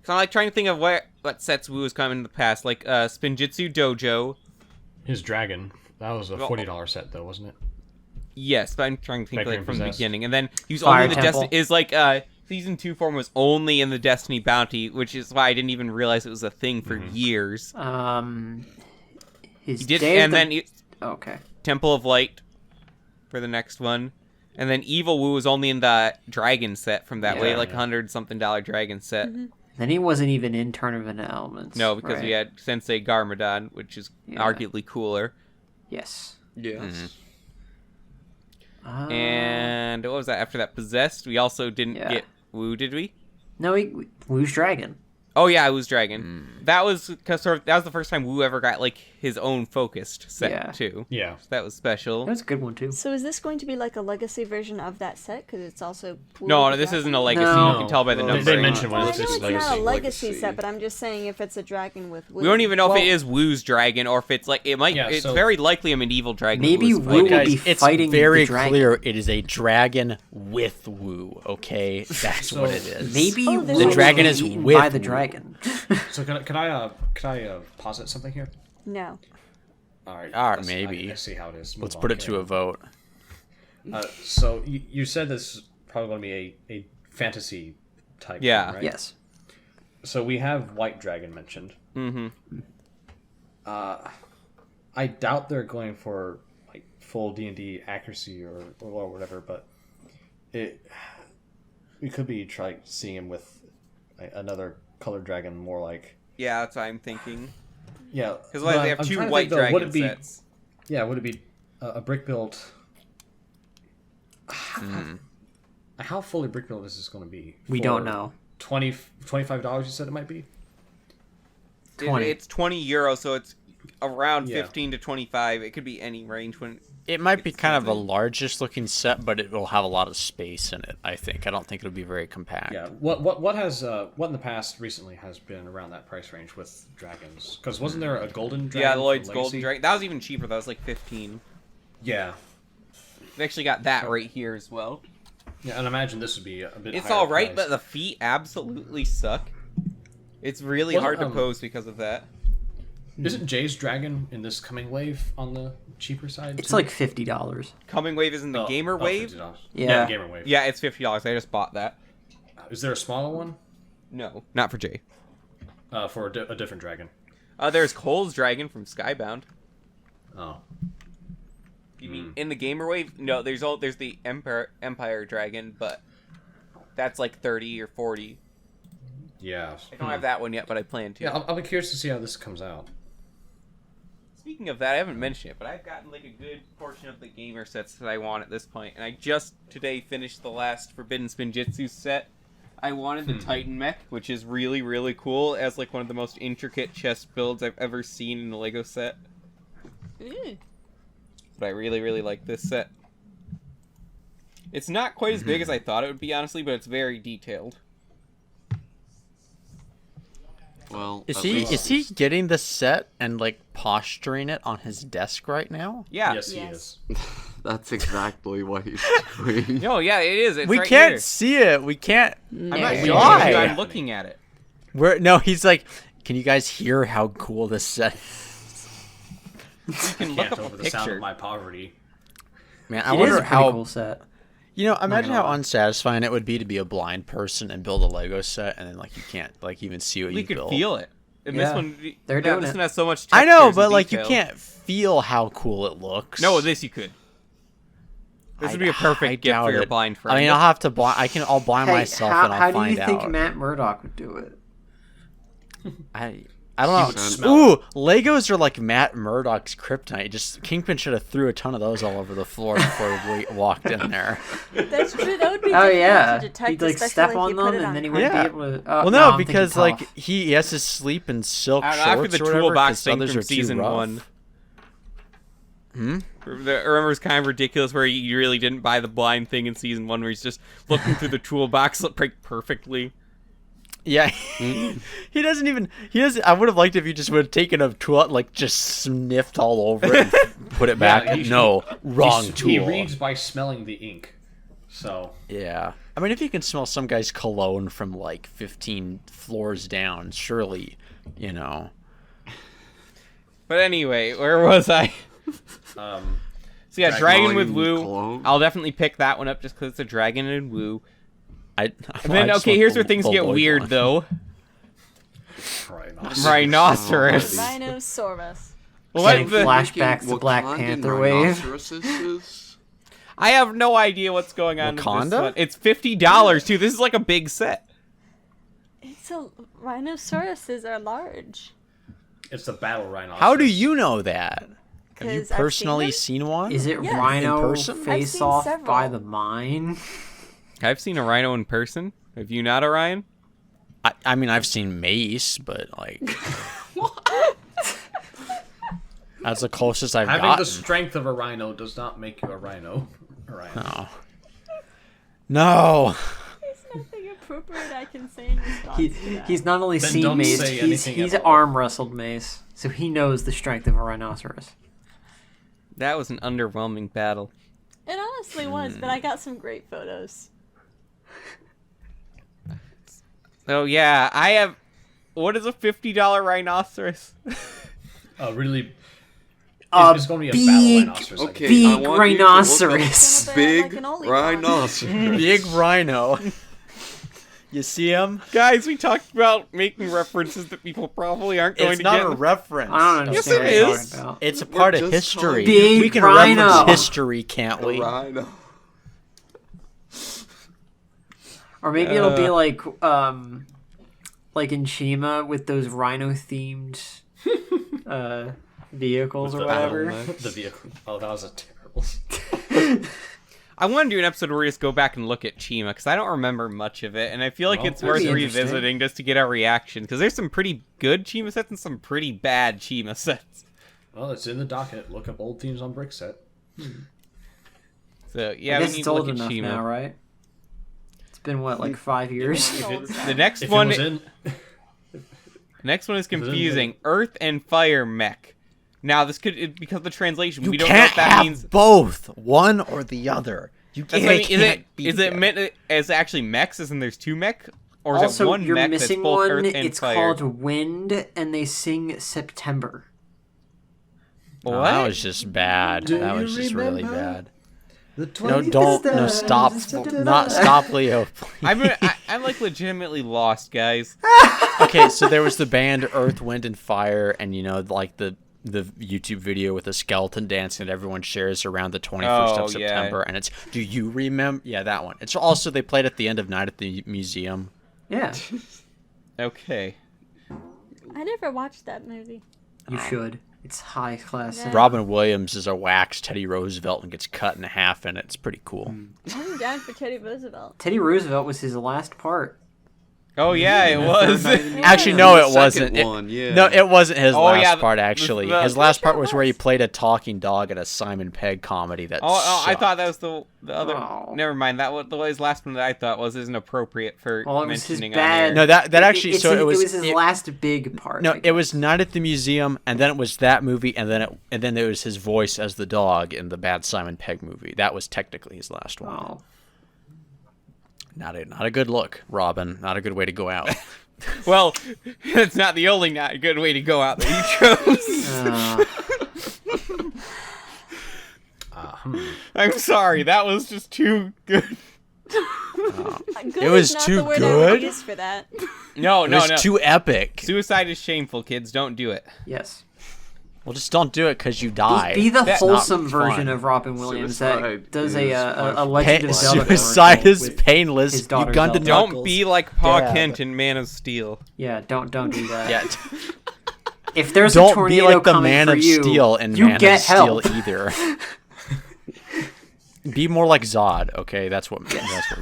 So I'm like trying to think of what sets Woo has come in the past, like Spinjitzu Dojo. his dragon. That was a $40 set though, wasn't it? Yes, but I'm trying to think Bakery like from the Possessed. beginning, and then he was Fire only in the Temple. Destiny. Is like season 2 form was only in the Destiny Bounty, which is why I didn't even realize it was a thing for years. His He did, Day of and the- then okay. Temple of Light for the next one, and then Evil Woo was only in the Dragon set from that way, Yeah. like $100-something Dragon set. Then he wasn't even in Tournament of Elements. No, because right? we had Sensei Garmadon, which is arguably cooler. Yes. Yes. And what was that? After that, Possessed. We also didn't Yeah. get Woo, did we? No, Wu's dragon. Oh yeah, Woo's Dragon. That was that was the first time Woo ever got like his own focused set Yeah. too. Yeah. So that was special. That's a good one too. So is this going to be like a legacy version of that set? Because it's also. No, this isn't a legacy. No. You can tell by the No, numbers. They mentioned Well, when I it's know just it's not a legacy. legacy set, but I'm just saying if it's a dragon with. We don't even know Well- if it is Woo's Dragon or if it's like it might. Yeah, it's so- very likely a medieval dragon. Maybe Woo is Woo fighting. will Guys, be it's fighting very the dragon. clear it is a dragon with Woo, okay? That's So- what it is. Maybe Oh, there's Wu a will dragon be is eaten with by the Wu. dragon. So can I posit something here? No. All right. Alright, maybe. I see how it is. Let's Move put on, it to a vote. So you said this is probably going to be a fantasy type. Yeah. Thing, right? Yes. So we have White Dragon mentioned. Mhm. I doubt they're going for like full D&D accuracy or whatever, but we could be seeing him with another colored dragon, more like. Yeah, that's what I'm thinking. Yeah, because they have two white dragon sets. Yeah, would it be a brick build? How fully brick build is this going to be? We don't know. $25 you said it might be? 20. It's €20, so it's around 15 to 25. It could be any range. It might be kind of a largest looking set, but it will have a lot of space in it, I think. I don't think it'll be very compact. Yeah. What in the past recently has been around that price range with dragons? Because wasn't there a golden dragon? Yeah, Lloyd's golden dragon. That was even cheaper. That was like 15. Yeah. We actually got that right here as well. Yeah, and imagine this would be a bit. It's higher all right, price. but the feet absolutely suck. It's really hard to pose because of that. Isn't Jay's dragon in this coming wave on the cheaper side? It's like $50. Coming wave is in the gamer wave. $50. Yeah. Gamer wave. Yeah, it's $50. I just bought that. Is there a smaller one? No, not for Jay. For a different dragon. There's Cole's dragon from Skybound. Oh. You mean in the gamer wave? No, there's the Empire dragon, but that's like 30 or 40. Yeah. I don't have that one yet, but I plan to. Yeah, I'll be curious to see how this comes out. Speaking of that, I haven't mentioned it, but I've gotten like a good portion of the gamer sets that I want at this point, and I just today finished the last Forbidden Spinjitzu set. I wanted the Titan Mech, which is really, really cool, as like one of the most intricate chest builds I've ever seen in a Lego set. But I really, really like this set. It's not quite as big as I thought it would be, honestly, but it's very detailed. Well, Is he getting the set and like posturing it on his desk right now? Yeah. Yes, he is. That's exactly what he's doing. No, yeah, it is. It's We right can't here. see it. We can't. I'm not Why? showing you. I'm looking at it. He's like, can you guys hear how cool this set is? You can look Can't up a over the sound picture. of my poverty. Man, I It is wonder a pretty how cool set. imagine how unsatisfying it would be to be a blind person and build a Lego set and then like you can't like even see what We you could build. feel it. And Yeah. this one, They're doing this it. one has so much. I know, textures but and like you detail. can't feel how cool it looks. No, this you could. This would be a perfect gift doubt for your it. blind friend. I mean, I'll blind myself and I'll how find do out. you think Matt Murdock would do it? I don't would know. smell Ooh, Legos are like Matt Murdock's kryptonite. Just Kingpin should have threw a ton of those all over the floor before we walked in there. That's true. That would be Oh difficult yeah, to detect, he'd like especially step if on you them put it and on then he clear. wouldn't Yeah. be able to. Well, no, no, I'm because thinking like tough. he has to sleep in silk After shorts the or whatever, toolbox 'cause thing others from are too season rough. 1. Remember, it's kind of ridiculous where you really didn't buy the blind thing in season 1, where he's just looking through the toolbox perfectly. Yeah, he doesn't even. He doesn't. I would have liked if you just would have taken a tool, like just sniffed all over it, and put it back. Wrong tool. He reads by smelling the ink. So. Yeah, I mean, if you can smell some guy's cologne from like 15 floors down, surely, you know. But anyway, where was I? So yeah, Dragon with Woo. Cologne. I'll definitely pick that one up just because it's a dragon and Woo. And then, okay, here's where things get weird, though. Rhinoceros. Rhinosaurus. Getting What the? flashbacks to Black Wakandan Panther wave. rhinoceroses? I have no idea what's going on in this Wakanda? one. It's $50 too. This is like a big set. Rhinoceroses are large. It's the battle rhinoceros. How do you know that? Have you 'Cause I've seen personally them. seen one? Is it Yes. Rhino In person? I've face seen off several. by the mine? I've seen a rhino in person. Have you not, Orion? I mean, I've seen Mace, but like, that's the closest I've Having gotten. the strength of a rhino does not make you a rhino. No. There's nothing appropriate I can say in response to that. He's not only Then seen don't Mace, say he's anything at all. arm wrestled Mace, so he knows the strength of a rhinoceros. That was an underwhelming battle. It honestly was, but I got some great photos. Oh yeah, I have. What is a $50 rhinoceros? Really. A It's going to be a big, battle rhinoceros. I Okay, guess. big I want you to look up rhinoceros. Gonna bear Big like an Ollie rhinoceros. Big rhino. You see him? Guys, we talked about making references that people probably aren't going It's to not get. a reference. I don't Yes, understand it what you're is. talking about. It's a part of just history. Big We can rhino. reference history, can't we? Rhino. Or maybe it'll be like in Chima with those rhino-themed vehicles or whatever. The vehicle. Oh, that was a terrible. I want to do an episode where we just go back and look at Chima, because I don't remember much of it, and I feel like Well, it's that'd worth be interesting. revisiting just to get our reaction, because there's some pretty good Chima sets and some pretty bad Chima sets. Well, it's in the docket. Look up old teams on Brick Set. So, yeah, I we guess need it's to look old at enough Chima. now, right? It's been what, like 5 years? The next If one, it was in, next one is in the- confusing. Earth and Fire Mech. Now, this could, because of the translation, You we don't know can't if that have means... both, one or the other. You That's can't, what I mean. can't be Is it together. meant as actually mechs, as in there's two mech? Or is Also, it one you're mech that's missing both one. Earth and It's Fire? called Wind, and they sing September. What? Oh, that was just bad. Do that you was just really remember? bad. the No, don't. No, stop. Not stop, Leo. please. I'm like legitimately lost, guys. Okay, so there was the band Earth, Wind, and Fire, and like the YouTube video with the skeleton dancing that everyone shares around the 21st Oh, of yeah. September, and it's Do You Remember? Yeah, that one. It's also they played at the end of Night at the Museum. Yeah, Okay. I never watched that movie. you should. It's high class. Yeah. Robin Williams is a wax Teddy Roosevelt and gets cut in half, and it's pretty cool. I'm down for Teddy Roosevelt. Teddy Roosevelt was his last part. Oh yeah, it was. Actually, no, it The wasn't. second one, yeah. No, it wasn't his Oh, last yeah, part. Actually, the- his last part Sure was where he was. played a talking dog at a Simon Pegg comedy. That I sucked. thought that was the other. Oh. Never mind. That was the last one that I thought isn't appropriate for Well, it was his mentioning bad. on here. No, that actually. So it was. his last big part. No, I it was guess. Night at the Museum, and then it was that movie, and then there was his voice as the dog in the bad Simon Pegg movie. That was technically his last one. Oh. Not a good look, Robin. Not a good way to go out. Well, it's not the only not good way to go out that you chose. I'm sorry. That was just too good. Good It was is not too the word I good? would use for that. No, It no, was no. too epic. Suicide is shameful, kids. Don't do it. Yes. Well, just don't do it because you die. Be the That's wholesome not version fun. of Robin Williams Suicide that does is a Legend of Zelda Suicide commercial is with painless. his You daughter gun to Zelda. Don't knuckles. be like Pa Dad. Kent in Man of Steel. Yeah, don't do that. Yeah. If there's a Don't tornado be like the coming Man for of you, Steel in you Man get of Steel help. either. Be more like Zod, okay? That's what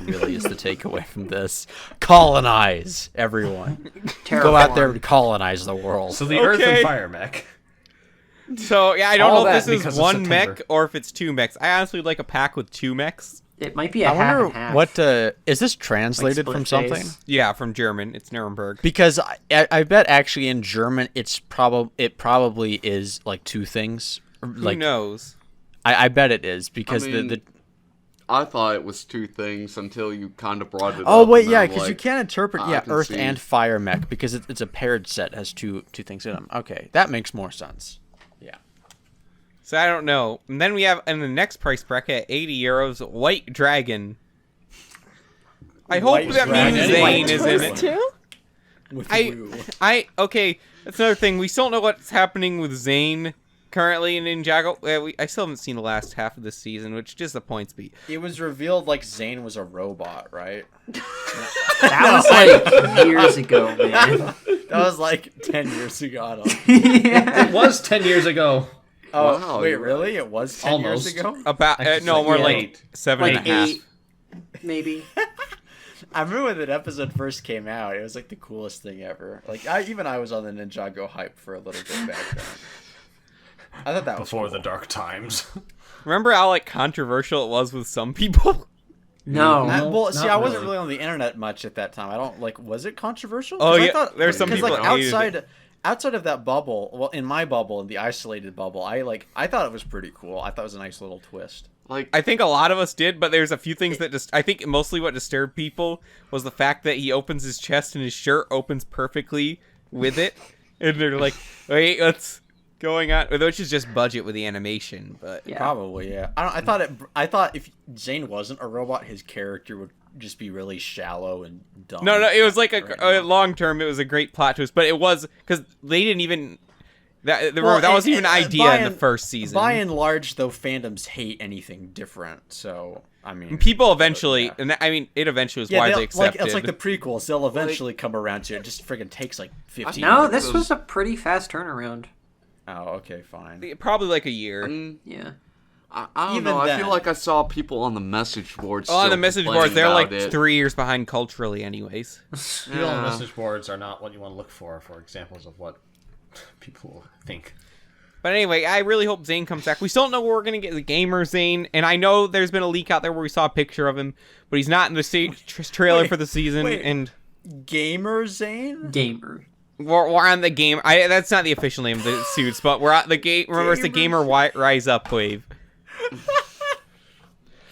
really is the takeaway from this. Colonize everyone. Go out there and colonize the world. So the Earth Okay. and Fire Mech. So yeah, I don't All know if that this because is of one September. mech or if it's two mechs. I honestly would like a pack with two mechs. It might be a I half wonder and half. what is this translated split from something? face. Yeah, from German. It's Nuremberg. Because I bet actually in German it probably is like two things. Who Like knows? I bet it is because I mean, the I thought it was two things until you kind of brought it up. Oh wait, and yeah, I'm because you like, can't interpret I can Earth see. and Fire Mech because it's a paired set has two things in them. Okay, that makes more sense. Yeah. So I don't know. And then we have in the next price bracket, 80 euros, White Dragon. I hope White that means Dragon. Zane White is in Those it. two? Okay, that's another thing. We still don't know what's happening with Zane currently in Ninjago. I still haven't seen the last half of this season, which disappoints me. It was revealed like Zane was a robot, right? That was like years ago, man. That was like 10 years ago. I don't know. Yeah. It was 10 years ago. Oh, Wow, wait, you're really? It was 10 Almost. years ago? About Actually, no, more yeah. like 7 Like and a half. 8, maybe. I remember when that episode first came out. It was like the coolest thing ever. Like I was on the Ninjago hype for a little bit back then. I thought that was Before cool. the dark times. Remember how like controversial it was with some people? No. Well, see, not I wasn't really. really on the internet much at that time. I don't like. Was it controversial? Oh, 'Cause yeah, I thought, there's some because, people like that hated it. outside of that bubble. Well, in my bubble, in the isolated bubble, I thought it was pretty cool. I thought it was a nice little twist. Like, I think a lot of us did, but there's a few things that just I think mostly what disturbed people was the fact that he opens his chest and his shirt opens perfectly with it, and they're like, "Wait, what's going on?" Which is just budget with the animation, but Yeah. Probably, yeah. I thought if Zane wasn't a robot, his character would just be really shallow and dumb. No, it was like right a now. long term. It was a great plot twist, but it was because they didn't even that wasn't even an idea in the first season. By and large, though, fandoms hate anything different. So I mean, people eventually, yeah. and I mean, it eventually was Yeah, widely they'll- accepted. it's like the prequels. They'll eventually come around to it. It just friggin' takes like 15 No, years. this was a pretty fast turnaround. Oh, okay, fine. Probably like a year. Yeah. I don't Even know. I then. feel like I saw people on the message boards. Oh, on still the message complaining boards, they're like about it. 3 years behind culturally, anyways. People on message boards are not what you want to look for examples of what people think. But anyway, I really hope Zane comes back. We still don't know where we're going to get the gamer Zane, and I know there's been a leak out there where we saw a picture of him, but he's not in the trailer for the season, wait. and Gamer Zane? Gamer. we're on the game. That's not the official name of the suits, but we're at the game. Remember, it's the Gamer Rise Up wave.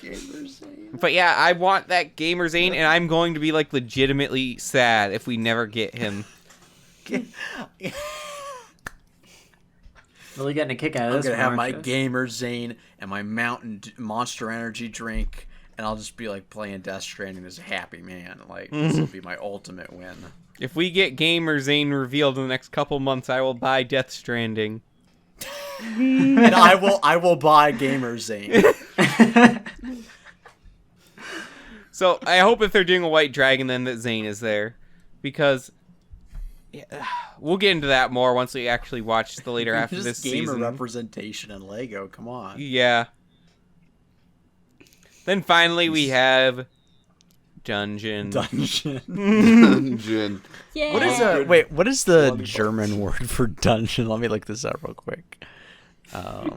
Gamer Zane. But yeah, I want that gamer Zane, and I'm going to be like legitimately sad if we never get him. Really getting a kick out of I'm this. gonna one, have my aren't you? Gamer Zane and my Monster Energy drink, and I'll just be like playing Death Stranding as a happy man. Like this will be my ultimate win. If we get gamer Zane revealed in the next couple months, I will buy Death Stranding. And I will buy Gamer Zane. So I hope if they're doing a White Dragon, then that Zane is there, because we'll get into that more once we actually watch the later half of this Just gamer season. representation in Lego. Come on. Yeah. Then finally we have Dungeon. Dungeon. Dungeon. Yeah. What is wait? What is the German word for dungeon? Let me look this up real quick. Probably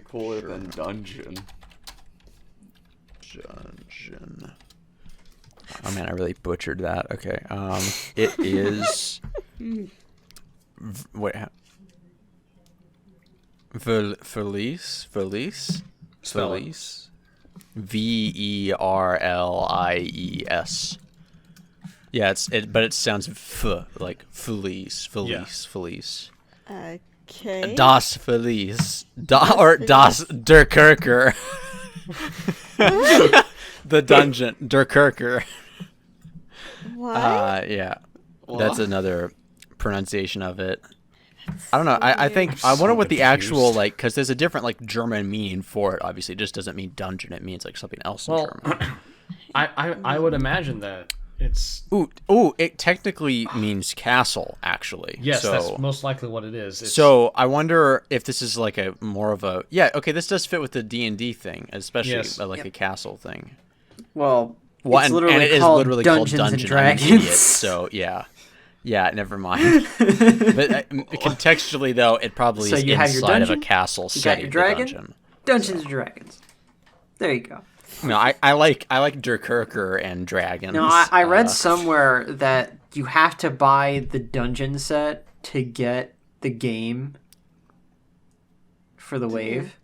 cooler than dungeon. Dungeon. Oh man, I really butchered that. Okay. It is. Wait. Felice. Spell it. Verlies. Verlies. Yeah, but it sounds like Felice. Yeah. Felice. Okay. Das Felice. Or Das Der Kerker. The dungeon. Der Kerker. What? Yeah. That's another pronunciation of it. I don't know. I think I wonder what the actual confused. because there's a different German meaning for it. Obviously, it just doesn't mean dungeon. It means like something else in Well, German. I would imagine that it's Ooh! It technically means castle. Actually, yes, So, that's most likely what it is. It's, so I wonder if this is like a more of a Okay, this does fit with the D&D thing, especially Yes. like a castle thing. Well, Well, it's and literally it is called literally Dungeons called and Dungeon. I'm an Dragons. idiot, so yeah, never mind. But contextually, though, it probably So is you have your inside of a dungeon, castle you got setting. your the dragon? dungeon. Dungeons and Dragons. There you go. No, I like Der Kerker and dragons. No, I read somewhere that you have to buy the dungeon set to get the game for the wave.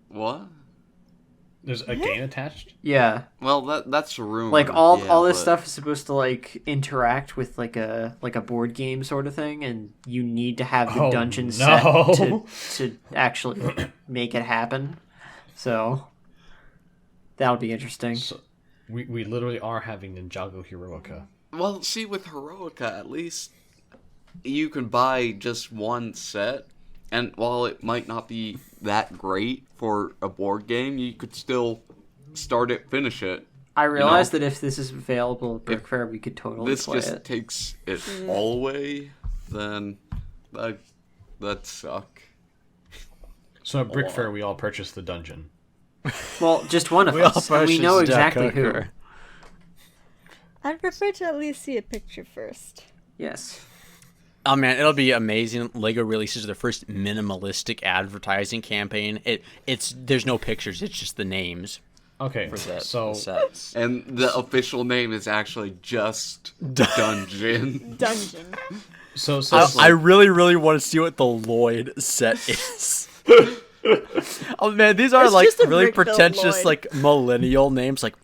What? there's a game attached. Yeah, Well, that's a rumor. like all yeah, this but- stuff is supposed to interact with like a board game sort of thing, and you need to have the Oh, dungeon no. set to actually make it happen. So that'll be interesting. So we literally are having Ninjago Heroica. Well, see, with Heroica, at least you can buy just one set, and while it might not be that great for a board game, you could still start it, finish it. I realize that if this is available at Brick Fair, we could totally This play just it. takes it all away, then that'd suck. So at Brick Fair, we all purchased the dungeon. Well, just one of We all us, and we know purchased exactly who. Duck I'd prefer to at least see a picture first. Yes. Oh man, it'll be amazing. Lego releases their first minimalistic advertising campaign. There's no pictures, it's just the names Okay, for so the sets. And the official name is actually just Dungeon. Dungeon. I really, really want to see what the Lloyd set is. Oh man, these are It's like just a really brick-built pretentious, Lloyd. like millennial names. Like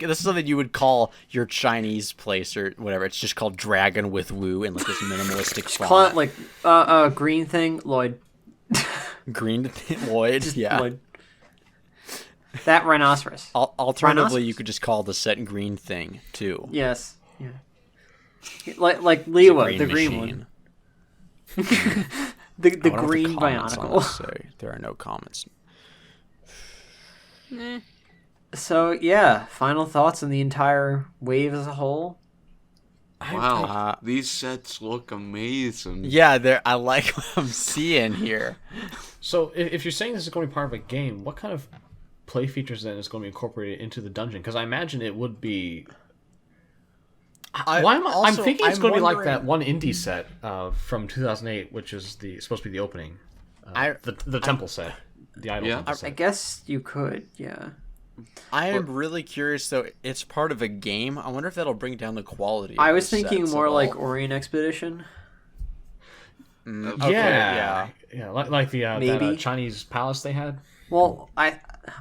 this is something you would call your Chinese place or whatever. It's just called Dragon with Woo in like this minimalistic Call it font. like green thing, Lloyd. Green Lloyd. Just Yeah. Lloyd. That rhinoceros. Alternatively, you could just call the set green thing too. Yes. Yeah. Like Lewa, the green machine. one. the I wonder what green comments on Bionicle. this say. There are no comments. So yeah, final thoughts on the entire wave as a whole. Wow, these sets look amazing. Yeah, I like what I'm seeing here. So if you're saying this is going to be part of a game, what kind of play features then is going to be incorporated into the dungeon? Because I imagine it would be. I'm thinking it's going to be like that one indie set from 2008, which is supposed to be the opening. The temple set, the idol temple set. I guess you could, yeah. I am really curious, though. It's part of a game. I wonder if that'll bring down the quality. I of was the thinking sets more at like all. Orient Expedition. Okay, yeah, like the Maybe. that, Chinese palace they had. Well, I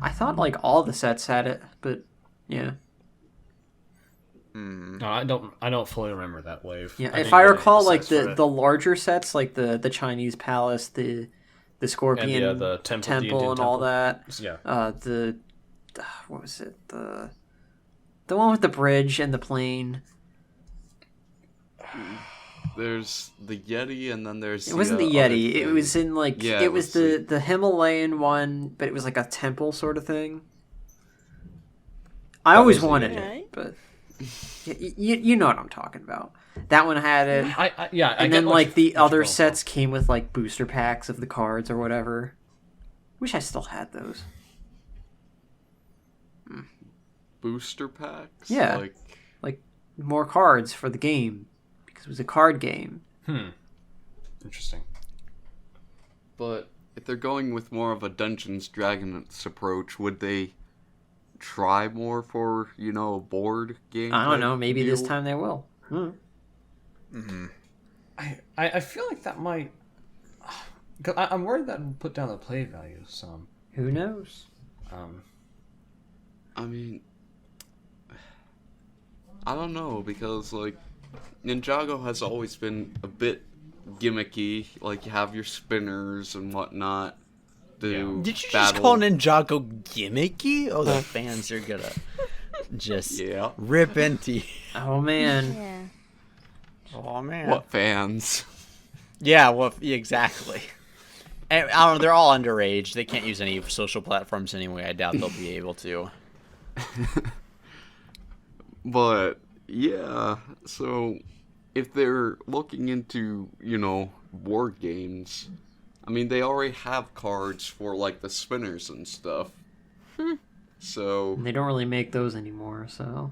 thought like all the sets had it, but yeah. No, I don't fully remember that wave. Yeah, I if think I that recall, it like says for the larger sets, like the Chinese palace, the scorpion and the temple, the Indian and all temple. that. Yeah. What was it? The one with the bridge and the plane. There's the Yeti, and then there's It wasn't the other Yeti. It thing. was in like Yeah, it was let's see. the Himalayan one, but it was like a temple sort of thing. I always wanted Yeti. it, but you know what I'm talking about. That one had it. I And get then what like you- the what you're other going for. sets came with like booster packs of the cards or whatever. Wish I still had those. booster packs. Yeah. Like more cards for the game because it was a card game. Interesting. But if they're going with more of a Dungeons Dragons approach, would they try more for a board game? I don't type know. Maybe this deal? time they will. I feel like that might. Cause I'm worried that would put down the play value some. Who knows? I mean, I don't know, because like Ninjago has always been a bit gimmicky. Like you have your spinners and whatnot. Did you just battle. call Ninjago gimmicky? Oh, the fans are gonna just rip into. Oh man. Yeah. Oh man. What fans? Yeah. Well, exactly. And, I don't know. They're all underage. They can't use any social platforms anyway. I doubt they'll be able to. But yeah, so if they're looking into, board games, I mean, they already have cards for like the spinners and stuff. So, They don't really make those anymore, so.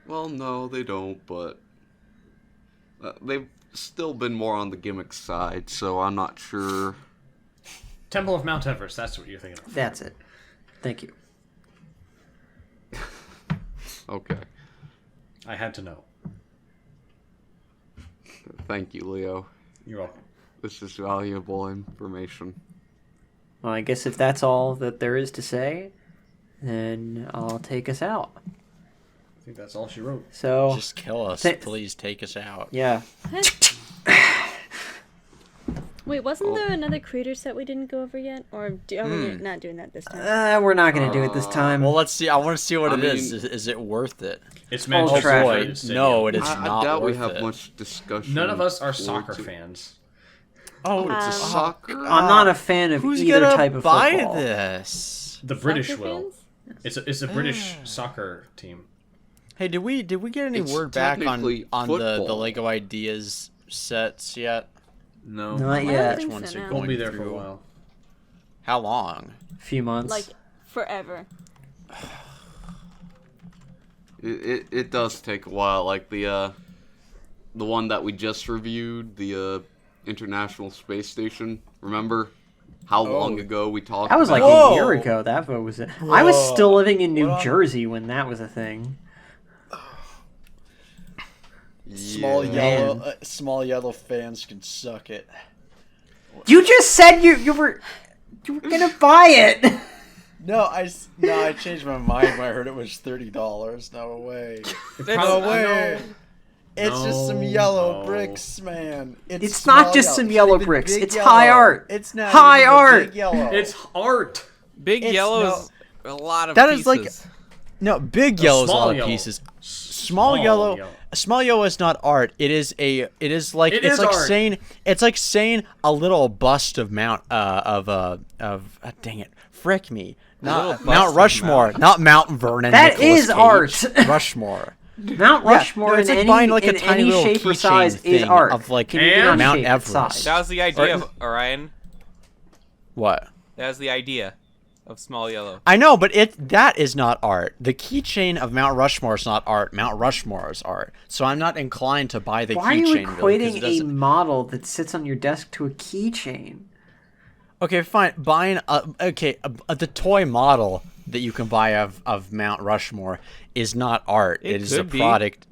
well, no, they don't, but they've still been more on the gimmick side, so I'm not sure. Temple of Mount Everest. That's what you're thinking of. That's it. Thank you. Okay. I had to know. Thank you, Leo. You're welcome. This is valuable information. Well, I guess if that's all that there is to say, then I'll take us out. I think that's all she wrote. So, Just kill us, Th- please. Take us out. yeah. Wait, wasn't there another creator set we didn't go over yet? Or are we not doing that this time? We're not going to do it this time. Well, let's see. I want to see what I it is. mean- Is it worth it? It's Oh, Manchester trash. United Boy, Stadium. no, it is I not doubt we worth have it. much discussion. None of us are towards soccer it. fans. Oh, It's a soccer. I'm not a fan of who's either gonna type of buy football. this? The British Soccer will. fans? It's a British soccer team. Hey, did we get any It's word back on technically the football. Lego Ideas sets yet? No. Not I don't yet. think ones so, are no. going Won't be there for a through? while. How long? A few months. Like, forever. It does take a while. Like the one that we just reviewed, the International Space Station. Remember how long ago we talked? that was like about a year ago. That vote was it. I was still living in New Jersey when that was a thing. Small Man. yellow fans can suck it. You just said you were gonna buy it. No, I changed my mind when I heard it was $30. No way. No way. It's just some yellow No. bricks, man. It's not small just some It's yellow even bricks. big It's yellow. high art. It's not High even art. Big yellow. It's art. Big It's Yellow's A lot of That pieces. is like no big yellow is a small lot of yellow. pieces. Small yellow is not art. It's like art. saying a little bust of dang it, frick me. little Not bust Mount of Rushmore, not Mount Vernon. That Nicolas is Cage. art. Rushmore. Mount Rushmore it's in like buying like a in tiny any little shape or keychain size is thing art. of like Can you not Mount shape it Everest. size? That was the idea of Orion. What? That was the idea of small yellow. I know, but that is not art. The keychain of Mount Rushmore is not art. Mount Rushmore is art. So I'm not inclined to buy the Why are you keychain. really, 'cause it equating a doesn't- model that sits on your desk to a keychain? Okay, fine. Buying the toy model that you can buy of Mount Rushmore is not art. It It is a could be. product.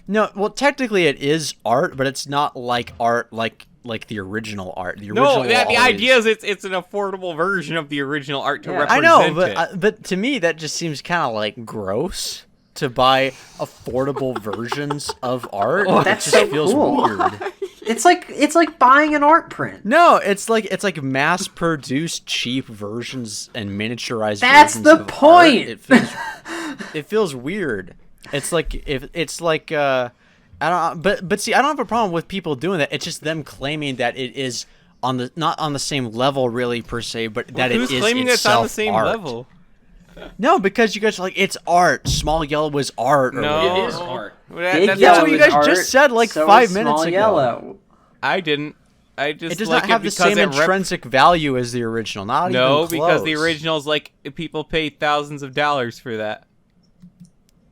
No, well, technically it is art, but it's not like art like the original art. The No, original the art idea is it's an affordable version of the original art to Yeah. represent I know, it. but to me that just seems kind of like gross to buy affordable versions of art. That's it just so feels cool. weird. It's like buying an art print. No, it's like mass-produced cheap versions and miniaturized That's versions the of point. art. It feels weird. It's like I don't but see, I don't have a problem with people doing that. It's just them claiming that it is not on the same level really per se, but that Who's it is claiming it's on the itself same art. level? No, because you guys are like it's art. Small yellow was art. Or No. whatever. It is art. Big That's yellow what you is guys art, just said, like, so 5 is minutes small ago. Yellow. I didn't. I just It does like not have it the because same it intrinsic value as the original. Not No, even because the close. original's like people pay thousands of dollars for that.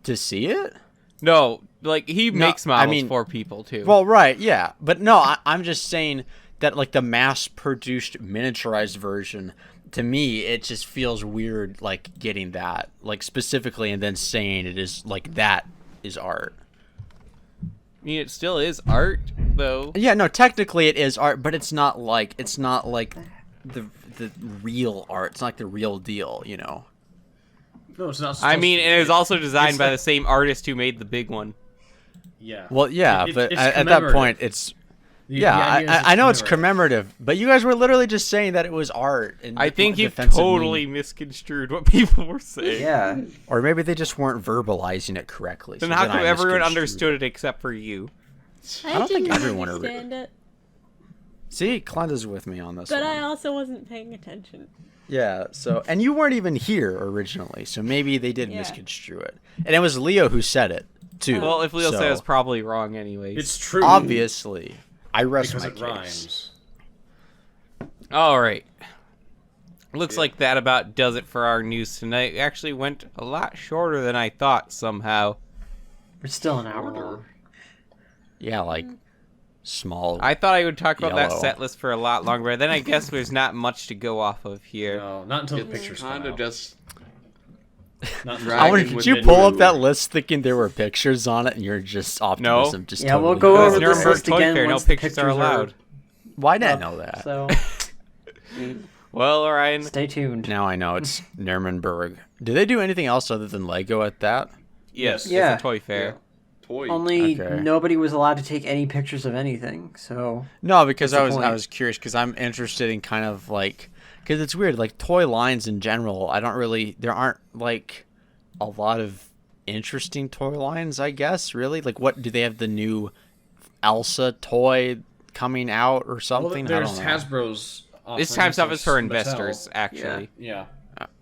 to see it. No, like he No, makes I models mean- for people too. Well, right, yeah, but no, I'm just saying that like the mass-produced miniaturized version, to me, it just feels weird, like getting that, like specifically, and then saying it is like that is art. I mean, it still is art, though. Yeah, no, technically it is art, but it's not like the real art. It's not like the real deal, you know. No, it's not. I supposed mean, to be. it was also designed it's by like- the same artist who made the big one. Yeah. Well, yeah, but it's at that commemorative. point, it's The yeah. idea is I know it's commemorative, but you guys were literally just saying that it was art. And I think you've defensive totally meaning. misconstrued what people were saying. Yeah. Or maybe they just weren't verbalizing it correctly. Then so how then come I everyone misconstrued understood it except for you? I don't think didn't everyone understand it, See, Clenda's with me on this but one. I also wasn't paying attention. Yeah, so and you weren't even here originally, so maybe they did Yeah. misconstrue it. And it was Leo who said it too. Well, if Leo so, said it's probably wrong anyways. It's true. obviously, I rest because my it case. rhymes. All right. Looks like that about does it for our news tonight. It actually went a lot shorter than I thought somehow. We're still an hour. Yeah, like small. I thought I would talk about that Yellow. set list for a lot longer, but then I guess there's not much to go off of here. No, not until the It's pictures come kind of out. just Not Dragon I wanted, with did you the pull up blue. that list thinking there were pictures on it, and you're just optimism? Just Yeah, we'll totally go wrong? over It's this Nuremberg list Toy again Fair, no once the pictures are allowed. Why didn't I know that? So Well, Orion, stay tuned. Now I know it's Nuremberg. Do they do anything else other than Lego at that? yes, Yeah. it's a toy fair. toy. Only Okay. nobody was allowed to take any pictures of anything. So No, because What's I the was point? curious because I'm interested in kind of like because it's weird like toy lines in general. There aren't like a lot of interesting toy lines. I guess really like what do they have the new Elsa toy coming out or Well, something? I there's don't know. Hasbro's. This offering time stuff is for Mattel. investors, actually. Yeah.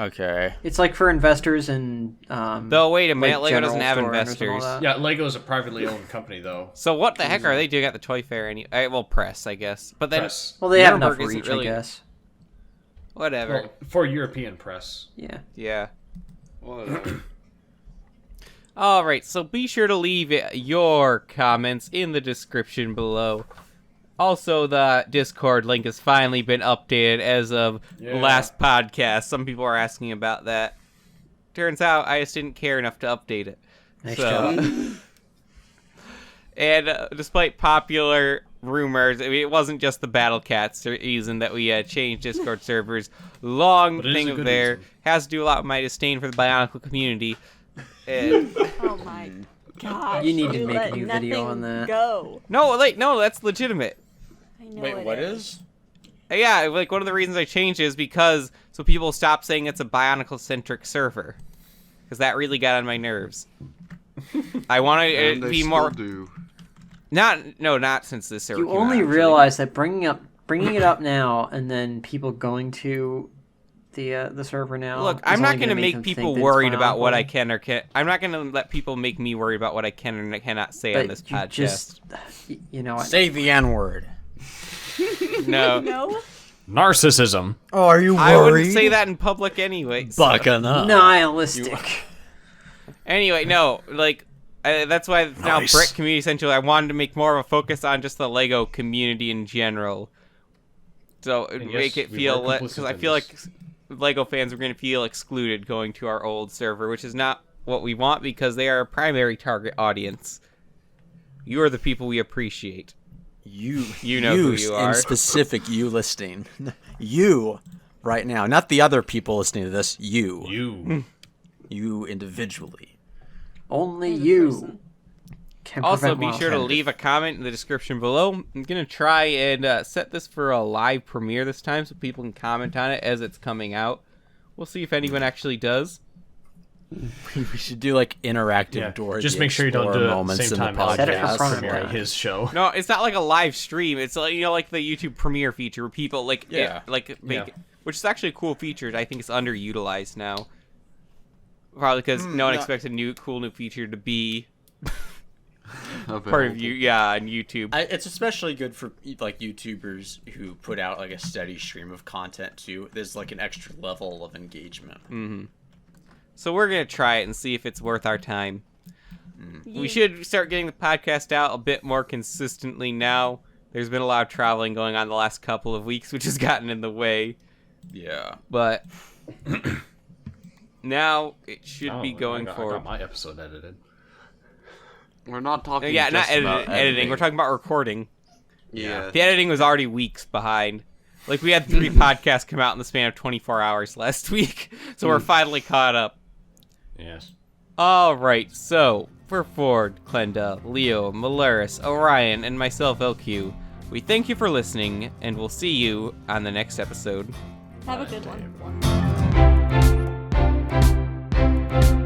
Okay. it's like for investors and Though, wait a minute, like Lego doesn't have general store owners and all investors. that. Yeah, Lego's a privately owned company, though. So what the heck are they doing at the toy fair? Well, press, I guess. But then, Press. Well, they have enough Nuremberg isn't reach, really- I guess. whatever. Well, for European press. Yeah. Yeah. Whatever. All right, so be sure to leave your comments in the description below. Also, the Discord link has finally been updated as of last podcast. Some people are asking about that. Turns out I just didn't care enough to update it. Nice job. And despite popular rumors, I mean, it wasn't just the Battle Cats reason that we changed Discord servers. Long But it is thing a of good there reason. has to do a lot with my disdain for the Bionicle community. And Oh my gosh. You need to we make a let new video nothing on that. Go. no, that's legitimate. I know it is. Yeah, like one of the reasons I changed is because so people stop saying it's a Bionicle-centric server, because that really got on my nerves. I want it to be more. Do. Not since this server. You came only out, realize that bringing it up now, and then people going to the server now. Look, is I'm not only going to gonna make them people think that it's worried about what Bionicle. I can or can't. I'm not going to let people make me worry about what I can and cannot say on this you podcast. just, you know, Say the N-word. No. No. Narcissism. Oh, are you worried? I wouldn't say that in public anyway. So. Bucking up. nihilistic. Anyway, no, like, that's why it's now Nice. Brick Community Central. I wanted to make more of a focus on just the LEGO community in general. So it And make yes, it we feel were less, complicit because I in feel like this. LEGO fans are going to feel excluded going to our old server, which is not what we want because they are a primary target audience. You are the people we appreciate. You know who you are. In specific, you listening. You, right now. Not the other people listening to this. You. You individually. Only As a you person. can Also, prevent be sure to wildfire. leave a comment in the description below. I'm going to try and set this for a live premiere this time so people can comment on it as it's coming out. We'll see if anyone actually does. We should do like interactive Yeah, Dora just the make sure you don't do Explorer it at the moments same in time the as Set it for podcast. prime premiering time. his show. No, it's not like a live stream. It's like, like the YouTube premiere feature where people like make Yeah. which is actually a cool feature. I think it's underutilized now. Probably because no one expects a cool new feature to be part of you, on YouTube. It's especially good for like YouTubers who put out like a steady stream of content too. There's like an extra level of engagement. So we're gonna try it and see if it's worth our time. Yeah. We should start getting the podcast out a bit more consistently now. There's been a lot of traveling going on the last couple of weeks, which has gotten in the way. Yeah. But now it should Oh, be going I forward. got my episode edited. We're not talking. Yeah, not just about editing. We're talking about recording. Yeah. The editing was already weeks behind. Like, we had 3 podcasts come out in the span of 24 hours last week, so we're finally caught up. Yes. Alright, so, for Ford, Klenda, Leo, Malaris, Orion, and myself, LQ, we thank you for listening, and we'll see you on the next episode. Have a good one. Everyone.